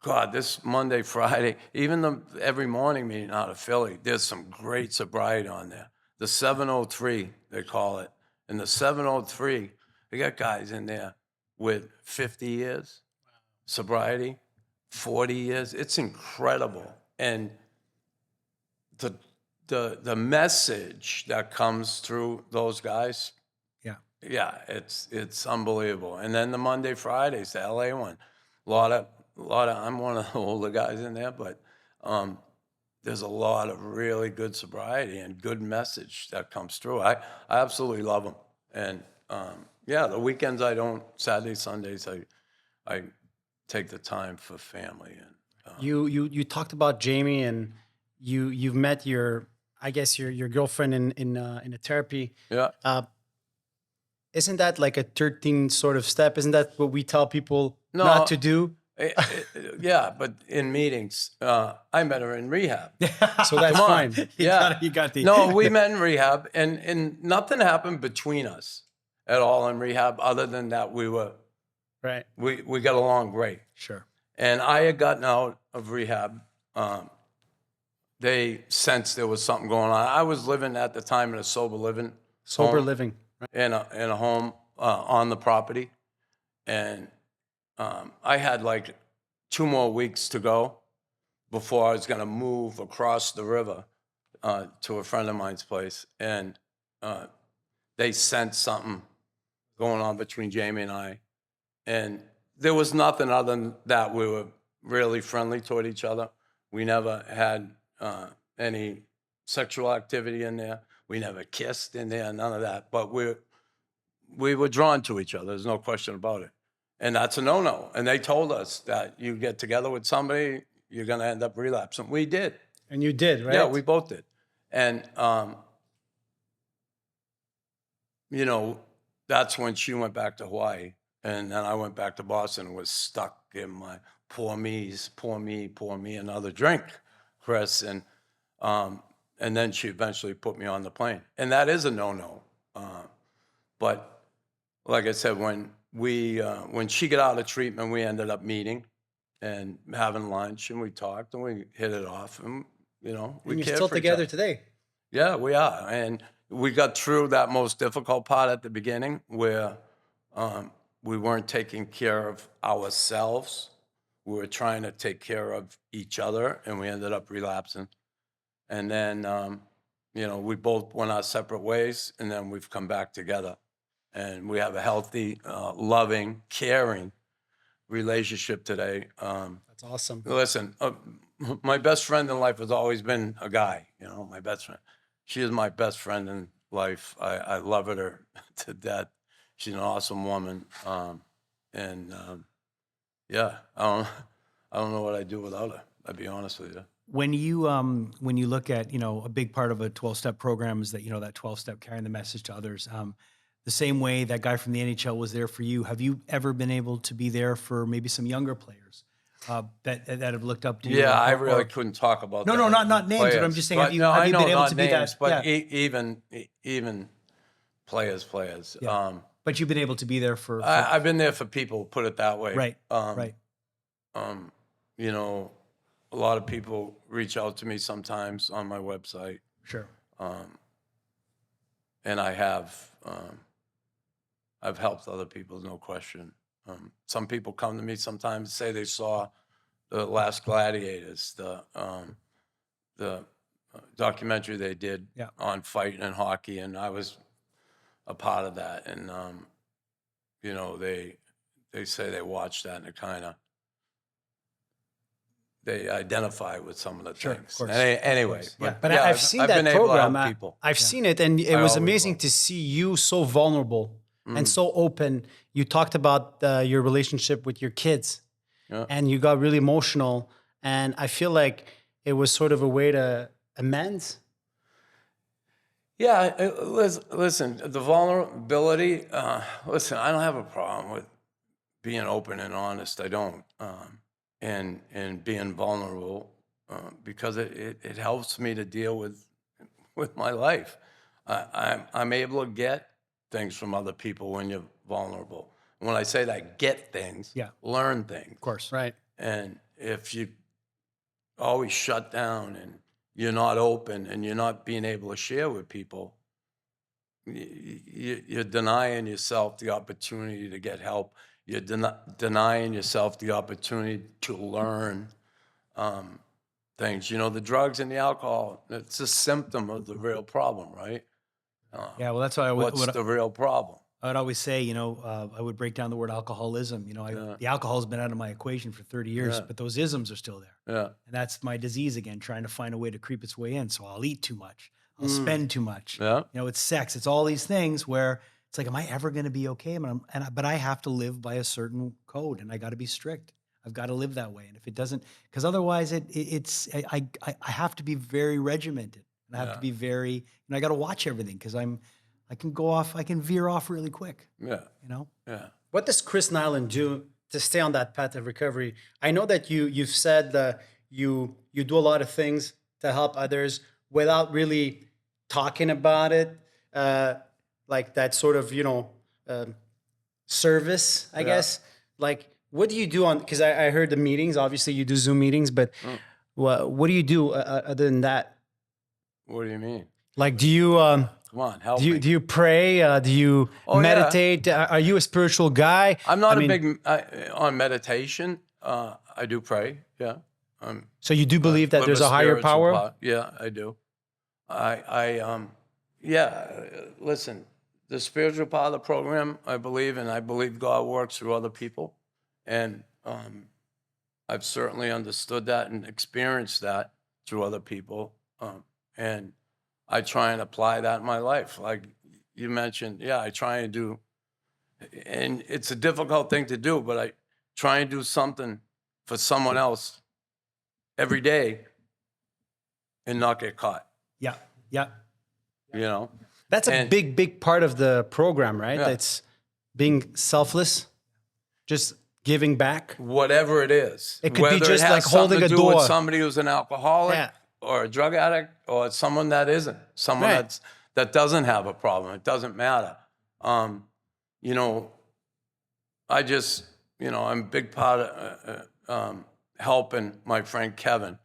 God, this Monday, Friday, even every morning meeting out of Philly, there's some great sobriety on there. The 703, they call it. And the 703, they got guys in there with 50 years sobriety, 40 years. It's incredible. And the message that comes through those guys, Yeah. it's unbelievable. And then the Monday, Fridays, the LA one, a lot of. I'm one of the older guys in there, but there's a lot of really good sobriety and good message that comes through. I absolutely love them. And the weekends I don't. Saturdays, Sundays I take the time for family. And You talked about Jamie, and you've met your, I guess your girlfriend in a therapy. yeah. Isn't that like a 13 sort of step? Isn't that what we tell people No. not to do? Yeah, but in meetings, I met her in rehab. So that's Come on. fine. You got the No, we met in rehab, and nothing happened between us at all in rehab, other than that we Right. got along great. Sure. And I had gotten out of rehab. They sensed there was something going on. I was living at the time in a sober living home, Living. Right. in a home on the property, and I had like 2 more weeks to go before I was going to move across the river to a friend of mine's place, and they sensed something going on between Jamie and I, and there was nothing other than that. We were really friendly toward each other. We never had any sexual activity in there. We never kissed in there, none of that. But we were drawn to each other. There's no question about it. And that's a no-no. And they told us that you get together with somebody, you're going to end up relapsing. We did. And you did, right? Yeah, we both did. And, that's when she went back to Hawaii. And then I went back to Boston and was stuck in my pour me, another drink, Chris. And then she eventually put me on the plane. And that is a no-no. But like I said, when she got out of treatment, we ended up meeting and having lunch, and we talked and we hit it off, and we And you're cared still for each together other. today. Yeah, we are, and we got through that most difficult part at the beginning, where we weren't taking care of ourselves. We were trying to take care of each other, and we ended up relapsing. And then, we both went our separate ways, and then we've come back together. And we have a healthy, loving, caring relationship today. That's awesome. Listen, my best friend in life has always been a guy, my best friend. She is my best friend in life. I love her to death. She's an awesome woman. I don't know what I'd do without her. I'd be honest with you. When you look at, a big part of a 12-step program is that, that 12-step carrying the message to others. The same way that guy from the NHL was there for you, have you ever been able to be there for maybe some younger players that have looked up to you? Yeah, I really couldn't talk about that. No, not names, but I'm just saying, have you been able to be that? But Yeah. even players. Yeah. But you've been able to be there for I've been there for people, put it that way. right, right. A lot of people reach out to me sometimes on my website. Sure. And I have, I've helped other people, no question. Some people come to me sometimes, say they saw the Last Gladiators, the documentary they did Yeah. on fighting and hockey, and I was a part of that. And you know, they say they watch that and it kind of they identify with some of the Sure, things. of course, Anyway, course. but But yeah, I've seen I've been that able to program. help people. I've seen it, and it I was always amazing will. to see you so vulnerable and so open. You talked about your relationship with your kids, Yeah. and you got really emotional. And I feel like it was sort of a way to amends. Yeah, listen, the vulnerability. Listen, I don't have a problem with being open and honest. I don't, and being vulnerable because it helps me to deal with my life. I'm able to get things from other people when you're vulnerable. When I say that, get things, Yeah. learn things. Of course. Right. And if you always shut down and you're not open and you're not being able to share with people, you're denying yourself the opportunity to get help. You're denying yourself the opportunity to learn things. You know, the drugs and the alcohol, it's a symptom of the real problem, right? Yeah, well, that's why What's the real problem? I would always say, I would break down the word alcoholism. The alcohol has been out of my equation for 30 years, Yeah. but those isms are still there. Yeah. And that's my disease again, trying to find a way to creep its way in. So I'll eat too much. I'll spend too much. Yeah. It's sex. It's all these things where it's like, am I ever going to be okay? But I have to live by a certain code, and I got to be strict. I've got to live that way. And if it doesn't, because otherwise I have to be very regimented. And I have to be very, I got to watch everything because I can veer off really quick, Yeah. Yeah. What does Chris Nilan do to stay on that path of recovery? I know that you've said that you do a lot of things to help others without really talking about it, like that sort of service, I guess. Like, what do you do on? Because I heard the meetings. Obviously, you do Zoom meetings, but what do you do other than that? What do you mean? Like, do you Come on, help do me. you pray? Do you Oh, yeah. meditate? Are you a spiritual guy? I'm not I a mean, big on meditation. I do pray. Yeah. So you do believe that With there's a higher spiritual power? power. Yeah, I do. Yeah. Listen, the spiritual part of the program, I believe, and I believe God works through other people, and I've certainly understood that and experienced that through other people, and I try and apply that in my life. Like you mentioned, yeah, I try and do, and it's a difficult thing to do, but I try and do something for someone else every day and not get caught, Yeah. Yeah. you know? That's a And- big part of the program, right? Yeah. That's being selfless, just giving back. Whatever it is. It could be Whether just it has like holding something to a do door. with somebody who's an alcoholic Yeah. or a drug addict or someone that isn't, someone Right. that doesn't have a problem. It doesn't matter. You know, I just, I'm a big part of helping my friend Kevin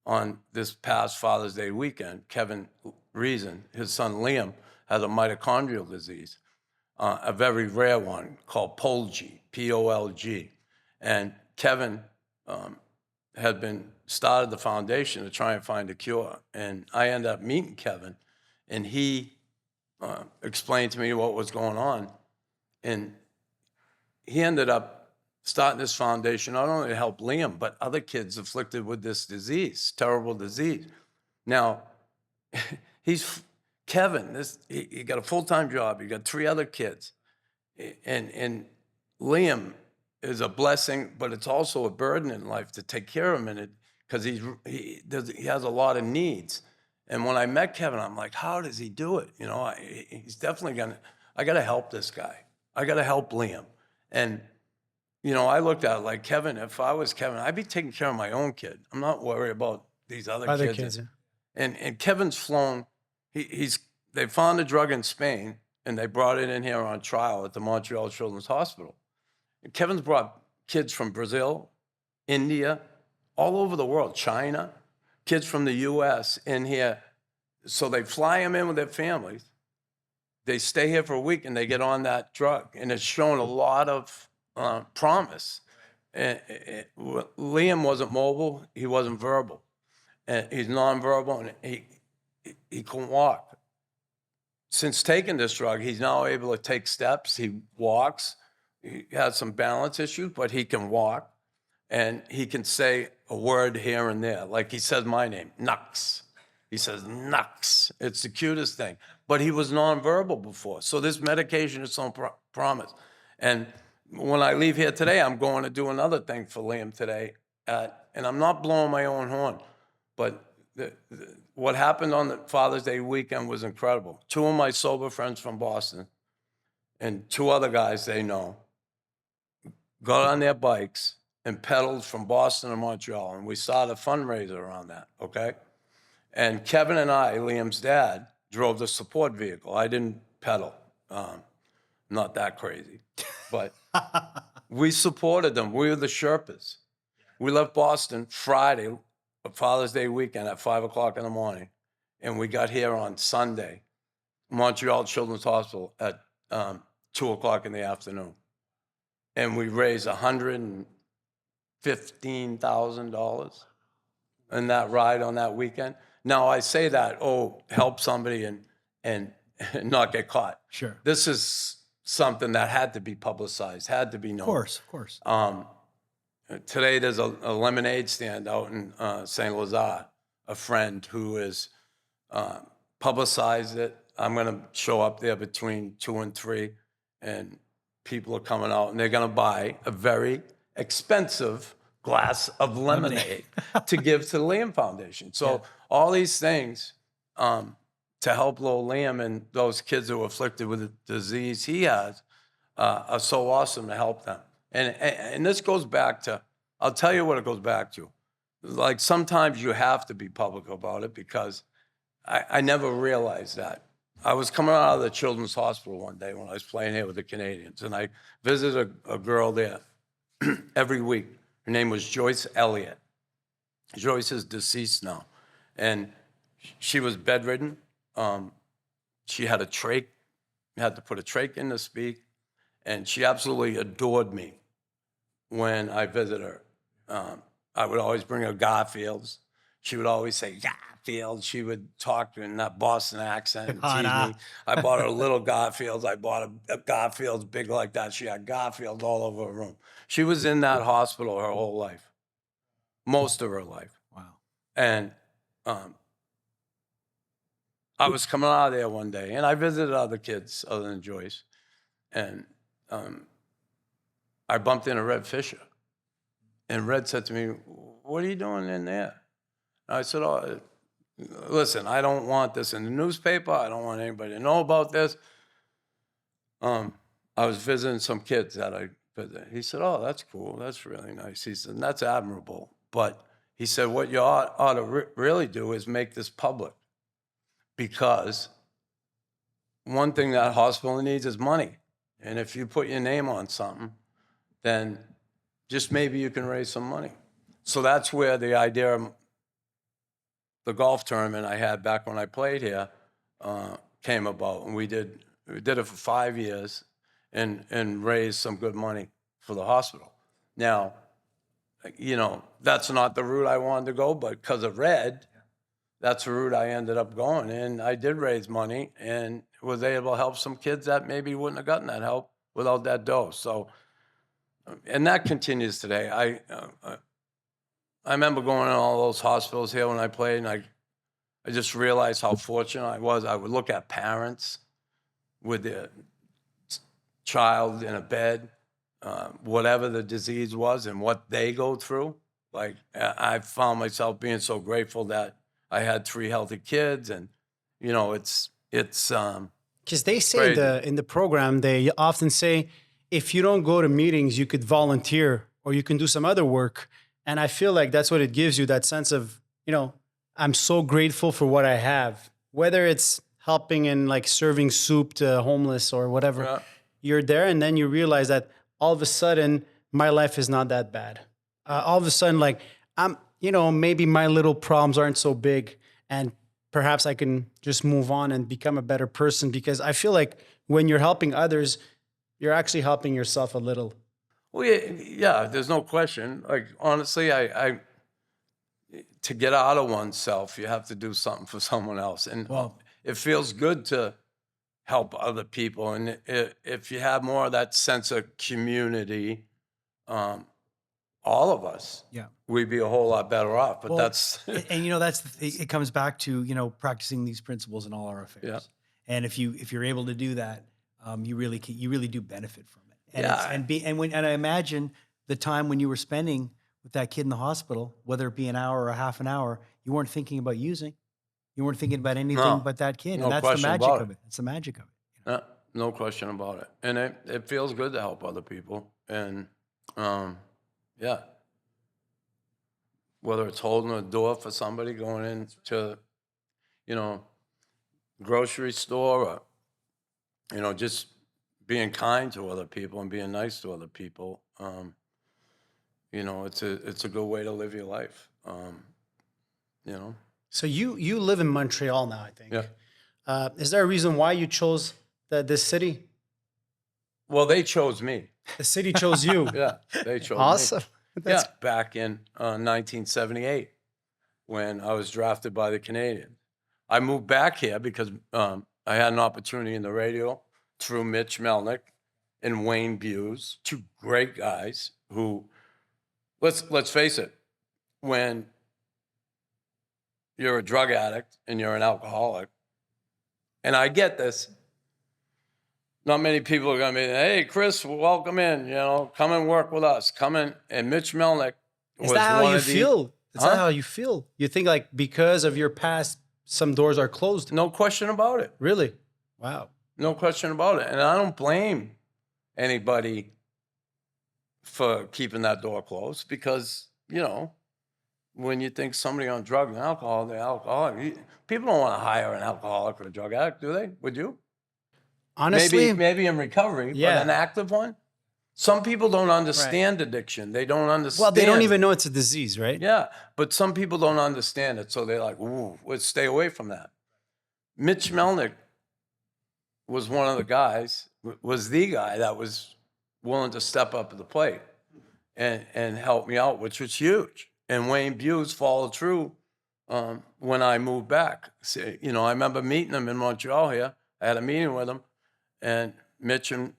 on this past Father's Day weekend. Kevin Reason, his son Liam, has a mitochondrial disease, a very rare one called POLG, P-O-L-G. And Kevin had started the foundation to try and find a cure. And I ended up meeting Kevin, and he explained to me what was going on. And he ended up starting this foundation not only to help Liam, but other kids afflicted with this disease, terrible disease. Now, Kevin, he got a full-time job. He got 3 other kids. And Liam is a blessing, but it's also a burden in life to take care of him because he has a lot of needs. And when I met Kevin, I'm like, how does he do it? He's definitely I got to help this guy. I got to help Liam. And, I looked at it like, Kevin, if I was Kevin, I'd be taking care of my own kid. I'm not worried about these other kids. Yeah. And Kevin's flown, they found a drug in Spain, and they brought it in here on trial at the Montreal Children's Hospital. And Kevin's brought kids from Brazil, India, all over the world, China, kids from the U.S. in here. So they fly them in with their families. They stay here for a week, and they get on that drug. And it's shown a lot of promise. Liam wasn't mobile. He wasn't verbal. And he's nonverbal, and he couldn't walk. Since taking this drug, he's now able to take steps. He walks. He has some balance issues, but he can walk. And he can say a word here and there. Like he says my name, Nux. He says Nux. It's the cutest thing. But he was nonverbal before. So this medication is some promise. And when I leave here today, I'm going to do another thing for Liam today. And I'm not blowing my own horn, but what happened on the Father's Day weekend was incredible. 2 of my sober friends from Boston and 2 other guys they know got on their bikes and pedaled from Boston to Montreal. And we started a fundraiser around that, okay? And Kevin and I, Liam's dad, drove the support vehicle. I didn't pedal. Not that crazy. But we supported them. We were the Sherpas. We left Boston Friday, Father's Day weekend at 5 o'clock in the morning. And we got here on Sunday, Montreal Children's Hospital at 2 o'clock in the afternoon. And we raised $115,000 in that ride on that weekend. Now I say that, help somebody and not get caught. Sure. This is something that had to be publicized, had to be known. Of course. Today there's a lemonade stand out in St. Lazare, a friend who has publicized it. I'm going to show up there between 2 and 3, and people are coming out, and they're going to buy a very expensive glass of lemonade to give to the Liam Foundation. So all these things to help little Liam and those kids who are afflicted with the disease he has are so awesome to help them. And this goes back to, I'll tell you what it goes back to. Like sometimes you have to be public about it because I never realized that. I was coming out of the Children's Hospital one day when I was playing here with the Canadians, and I visited a girl there every week. Her name was Joyce Elliott. Joyce is deceased now. And she was bedridden. She had a trach, had to put a trach in to speak. And she absolutely adored me when I visited her. I would always bring her Garfields. She would always say, Garfield. She would talk in that Boston accent and tease me. I bought her little Garfields. I bought a Garfields big like that. She had Garfields all over her room. She was in that hospital her whole life, most of her life. Wow. And I was coming out of there one day, and I visited other kids other than Joyce. And I bumped into Red Fisher. And Red said to me, what are you doing in there? And I said, listen, I don't want this in the newspaper. I don't want anybody to know about this. I was visiting some kids that I visited. He said, that's cool. That's really nice. He said, that's admirable. But he said, what you ought to really do is make this public. Because one thing that hospital needs is money. And if you put your name on something, then just maybe you can raise some money. So that's where the idea of the golf tournament I had back when I played here came about. And we did it for 5 years and raised some good money for the hospital. Now, that's not the route I wanted to go, but because of Red, that's the route I ended up going. And I did raise money and was able to help some kids that maybe wouldn't have gotten that help without that dose. So, and that continues today. I remember going to all those hospitals here when I played, and I just realized how fortunate I was. I would look at parents with their child in a bed, whatever the disease was and what they go through. Like, I found myself being so grateful that I had 3 healthy kids, and it's because they say in the program, they often say, if you don't go to meetings, you could volunteer or you can do some other work. And I feel like that's what it gives you, that sense of, I'm so grateful for what I have, whether it's helping in like serving soup to homeless or whatever. Yeah. You're there, and then you realize that all of a sudden my life is not that bad. All of a sudden, like maybe my little problems aren't so big, and perhaps I can just move on and become a better person, because I feel like when you're helping others, you're actually helping yourself a little. Well, yeah, there's no question. Like, honestly, I to get out of oneself, you have to do something for someone else. And Well- it feels good to help other people. And if you have more of that sense of community, all of us, Yeah. we'd be a whole lot better off. But Well, that's, and that's it comes back to, practicing these principles in all our affairs. Yeah. And if you're able to do that, you really do benefit from it. And Yeah. and I imagine the time when you were spending with that kid in the hospital, whether it be an hour or a half an hour, you weren't thinking about using. You weren't thinking about anything No. but that kid. No And that's the question magic about of it. It's the magic of it. yeah, no question about it. And it feels good to help other people. And yeah, whether it's holding a door for somebody going into, grocery store, or, just being kind to other people and being nice to other people. It's a good way to live your life. So you live in Montreal now, I think. Yeah. Is there a reason why you chose this city? Well, they chose me. The city chose you. Yeah, they chose Awesome. me. That's Yeah, back in 1978 when I was drafted by the Canadians. I moved back here because I had an opportunity in the radio through Mitch Melnick and Wayne Buse, two great guys who, let's face it, when you're a drug addict and you're an alcoholic, and I get this, not many people are going to be, hey, Chris, welcome in, come and work with us. Come in. And Mitch Melnick was Is that how one you of the- feel? Is Huh? that how you feel? You think like because of your past, some doors are closed? No question about it. Really? Wow. No question about it. And I don't blame anybody for keeping that door closed because, when you think somebody on drugs and alcohol, they're alcoholic. People don't want to hire an alcoholic or a drug addict, do they? Would you? Honestly, Maybe in recovery, Yeah. but an active one? Some people don't understand addiction. They don't understand. well, they don't even know it's a disease, right? Yeah, but some people don't understand it, so they're like, ooh, let's stay away from that. Mitch Melnick was one of the guys, was the guy that was willing to step up to the plate and help me out, which was huge. And Wayne Buse followed through when I moved back. So, I remember meeting him in Montreal here. I had a meeting with him, and Mitch and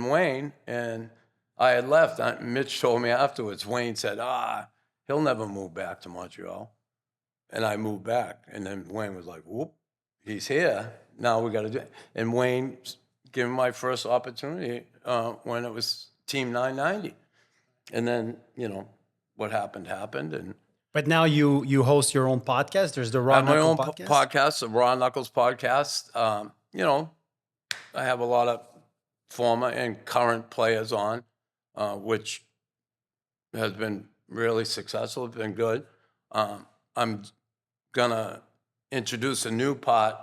Wayne, and I had left. Mitch told me afterwards, Wayne said, he'll never move back to Montreal. And I moved back. And then Wayne was like, whoop, he's here. Now we got to do it. And Wayne gave me my first opportunity when it was Team 990. And then, what happened. And But now you host your own podcast. There's the I Raw have my Knuckle own podcast. podcast, the Raw Knuckles podcast. I have a lot of former and current players on, which has been really successful. It's been good. I'm gonna introduce a new part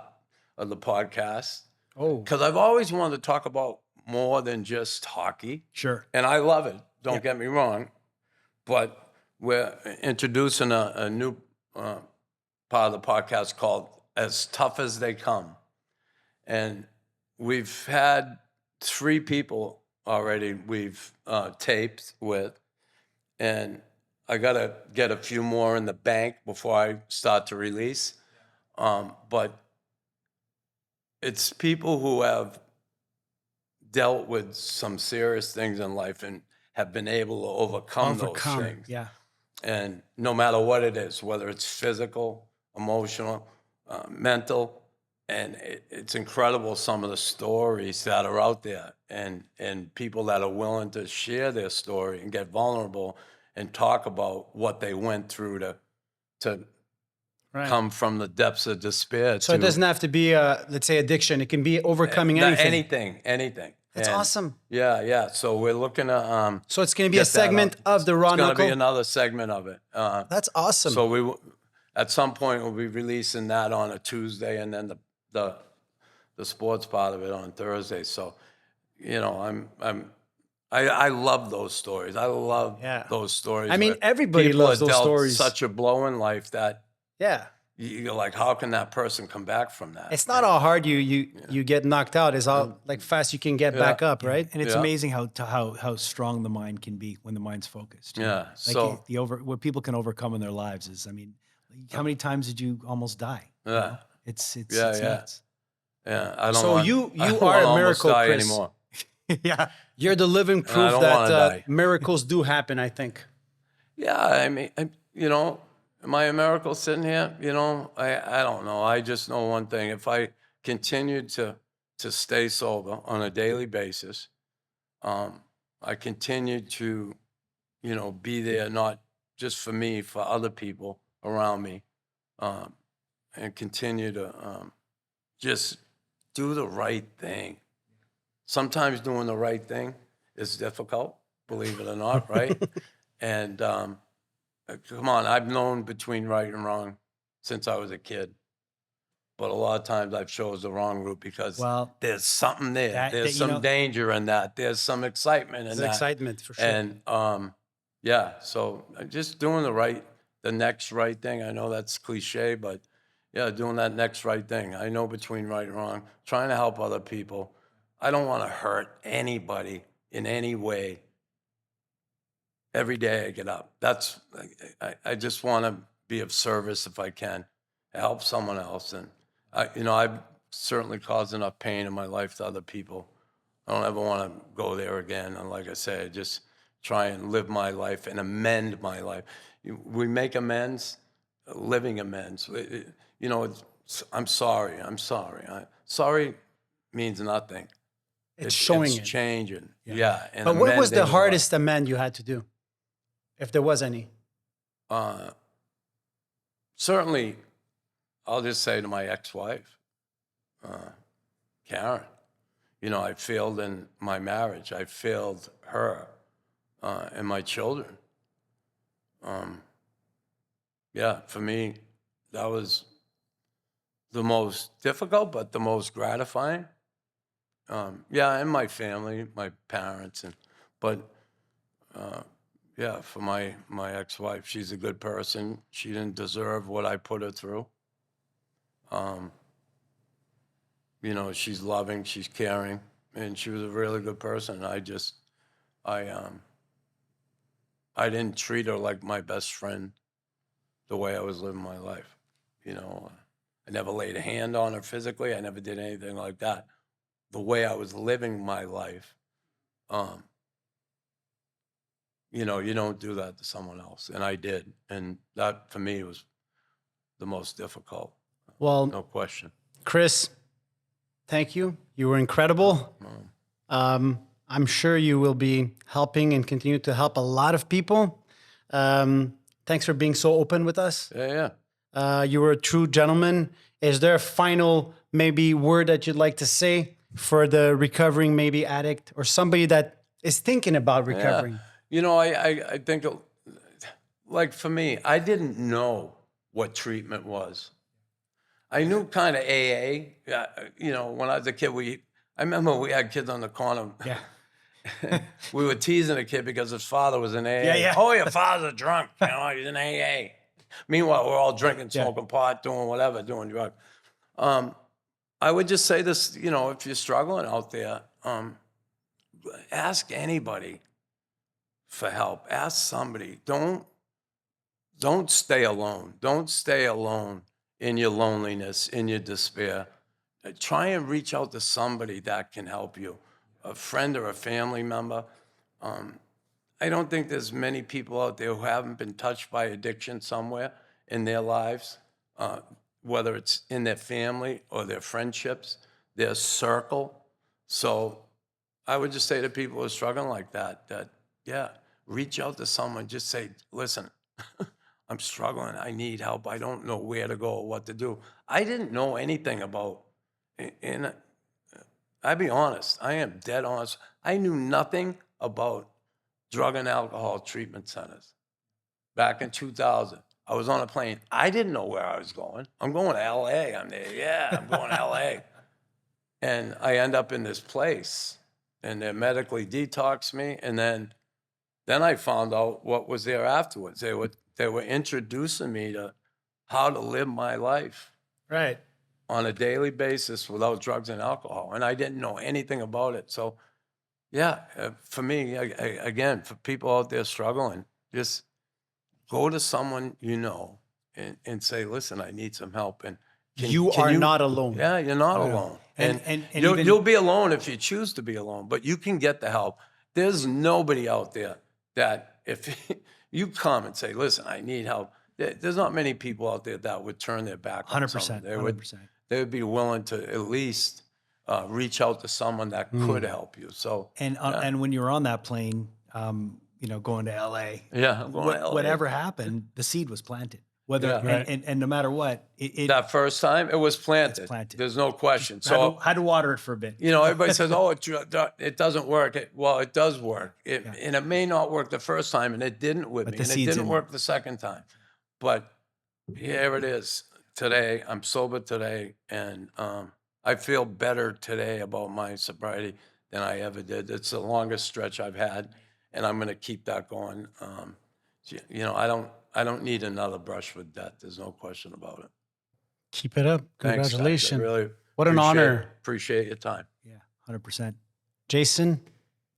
of the podcast Oh, because I've always wanted to talk about more than just hockey, Sure. and I love it. Don't get me wrong, but we're introducing a new part of the podcast called "As Tough as They Come," and we've had 3 people already we've taped with, and I got to get a few more in the bank before I start to release. But it's people who have dealt with some serious things in life and have been able to overcome those things. Yeah. And no matter what it is, whether it's physical, emotional, mental, and it's incredible some of the stories that are out there and people that are willing to share their story and get vulnerable and talk about what they went through to right. come from the depths of despair. So it doesn't have to be let's say addiction. It can be overcoming anything. Anything. That's awesome. Yeah. So we're looking to So it's going to be a get that segment up. of the Raw It's going to Knuckle. be another segment of it. That's awesome. So at some point we'll be releasing that on a Tuesday, and then the sports part of it on Thursday. So, I love those stories. I love those stories. I mean, where everybody people loves have those dealt stories. Such a blow in life that yeah. you're like, how can that person come back from that? It's not how hard you get knocked out. It's how like fast you can get back up, right? And it's Yeah. amazing how strong the mind can be when the mind's focused. you know? Yeah. Like So what people can overcome in their lives is, I mean, how many times did you almost die? you yeah, know? It's Yeah, yeah. nuts. yeah. I don't So want. you I don't are want a to almost miracle, die Chris. anymore. Yeah. You're the living I proof don't that wanna die. miracles do happen, I think. Yeah, I mean, you know, am I a miracle sitting here? You know, I don't know. I just know one thing. If I continued to stay sober on a daily basis, I continued to, you know, be there, not just for me, for other people around me, um, and continue to just do the right thing. Sometimes doing the right thing is difficult, believe it or not, right? And come on, I've known between right and wrong since I was a kid. But a lot of times I've chose the wrong route because Well, there's something there. that There's you some know, danger in that. There's some excitement in It's that. excitement for sure. And yeah, so just doing the next right thing. I know that's cliche, but yeah, doing that next right thing. I know between right and wrong, trying to help other people. I don't want to hurt anybody in any way. Every day I get up. I just want to be of service if I can, help someone else. And you know, I've certainly caused enough pain in my life to other people. I don't ever want to go there again. And like I say, I just try and live my life and amend my life. We make amends, living amends. You know, I'm sorry. I'm sorry. Sorry means nothing. It's showing it's it. changing. Yeah. And But what was the amending your life. hardest amend you had to do? If there was any. Certainly, I'll just say to my ex-wife, Karen, you know, I failed in my marriage. I failed her and my children. Yeah, for me, that was the most difficult, but the most gratifying. Yeah, and my family, my parents, but yeah, for my ex-wife, she's a good person. She didn't deserve what I put her through. You know, she's loving, she's caring, and she was a really good person. I didn't treat her like my best friend the way I was living my life. You know, I never laid a hand on her physically. I never did anything like that. The way I was living my life, you know, you don't do that to someone else, and I did, and that for me was the most difficult. Well, No question. Chris, thank you. You were incredible. I'm sure you will be helping and continue to help a lot of people. Thanks for being so open with us. Yeah. You were a true gentleman. Is there a final maybe word that you'd like to say for the recovering maybe addict or somebody that is thinking about recovering? Yeah. You know, I think, like for me, I didn't know what treatment was. I knew kind of AA. You know, when I was a kid, I remember we had kids on the corner. Yeah. We were teasing a kid because his father was in AA. Yeah. Oh, your father's drunk. You know, he's in AA. Meanwhile, we're all drinking, smoking pot, doing whatever, doing drugs. I would just say this, you know, if you're struggling out there, ask anybody for help. Ask somebody. Don't stay alone. Don't stay alone in your loneliness, in your despair. Try and reach out to somebody that can help you, a friend or a family member. I don't think there's many people out there who haven't been touched by addiction somewhere in their lives, whether it's in their family or their friendships, their circle. So I would just say to people who are struggling like that, yeah, reach out to someone. Just say, listen, I'm struggling. I need help. I don't know where to go or what to do. I didn't know anything about, and I'll be honest, I am dead honest. I knew nothing about drug and alcohol treatment centers. Back in 2000, I was on a plane. I didn't know where I was going. I'm going to LA. I'm there. Yeah, I'm going to LA. And I end up in this place, and they medically detoxed me. And then I found out what was there afterwards. They were introducing me to how to live my life Right. on a daily basis without drugs and alcohol. And I didn't know anything about it. So, yeah, for me, again, for people out there struggling, just go to someone you know and say, listen, I need some help. And You are not alone. Yeah, you're not alone. And You'll be alone if you choose to be alone, but you can get the help. There's nobody out there that if you come and say, listen, I need help, there's not many people out there that would turn their back on 100%. someone. They would be willing to at least reach out to someone that could help you. So and when you were on that plane, going to LA, yeah, I'm going to LA. whatever happened, the seed was planted. Whether Yeah. and no matter what, That first time, it was planted. It's planted. There's no question. So had to water it for a bit. everybody says, "Oh, it doesn't work." Well, it does work. And it may not work the first time, and it didn't with me, the and it seed's didn't in work the second time. But here it is today. I'm sober today, and I feel better today about my sobriety than I ever did. It's the longest stretch I've had, and I'm going to keep that going. I don't need another brush with death. There's no question about it. Keep it up. Thanks, guys. Congratulations. I really What an honor. Appreciate your time. Yeah, 100%. Jason,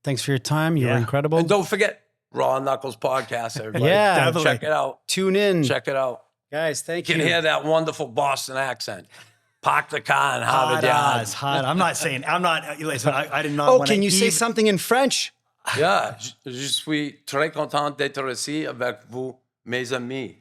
thanks for your time. You were Yeah. incredible. And don't forget Raw Knuckles podcast, everybody. Yeah. Definitely. Check it out. Tune in. Check it out. Guys, thank You you. can hear that wonderful Boston accent. Park the car in Harvard Hot Yard. as hot. Listen, I did not Oh, want can to you say something in French? Yeah, je suis très content d'être ici avec vous, mes amis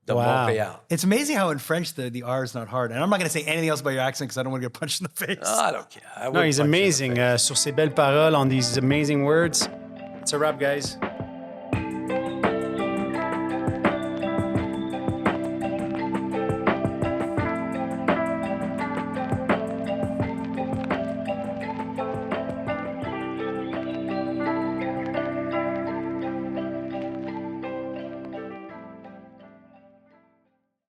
de Wow. Montréal. It's amazing how in French the R is not hard. And I'm not going to say anything else about your accent because I don't want to get punched in the face. I don't care. I No, wouldn't he's punch you in the amazing. face. Sur ces belles paroles, on these amazing words. It's a wrap, guys.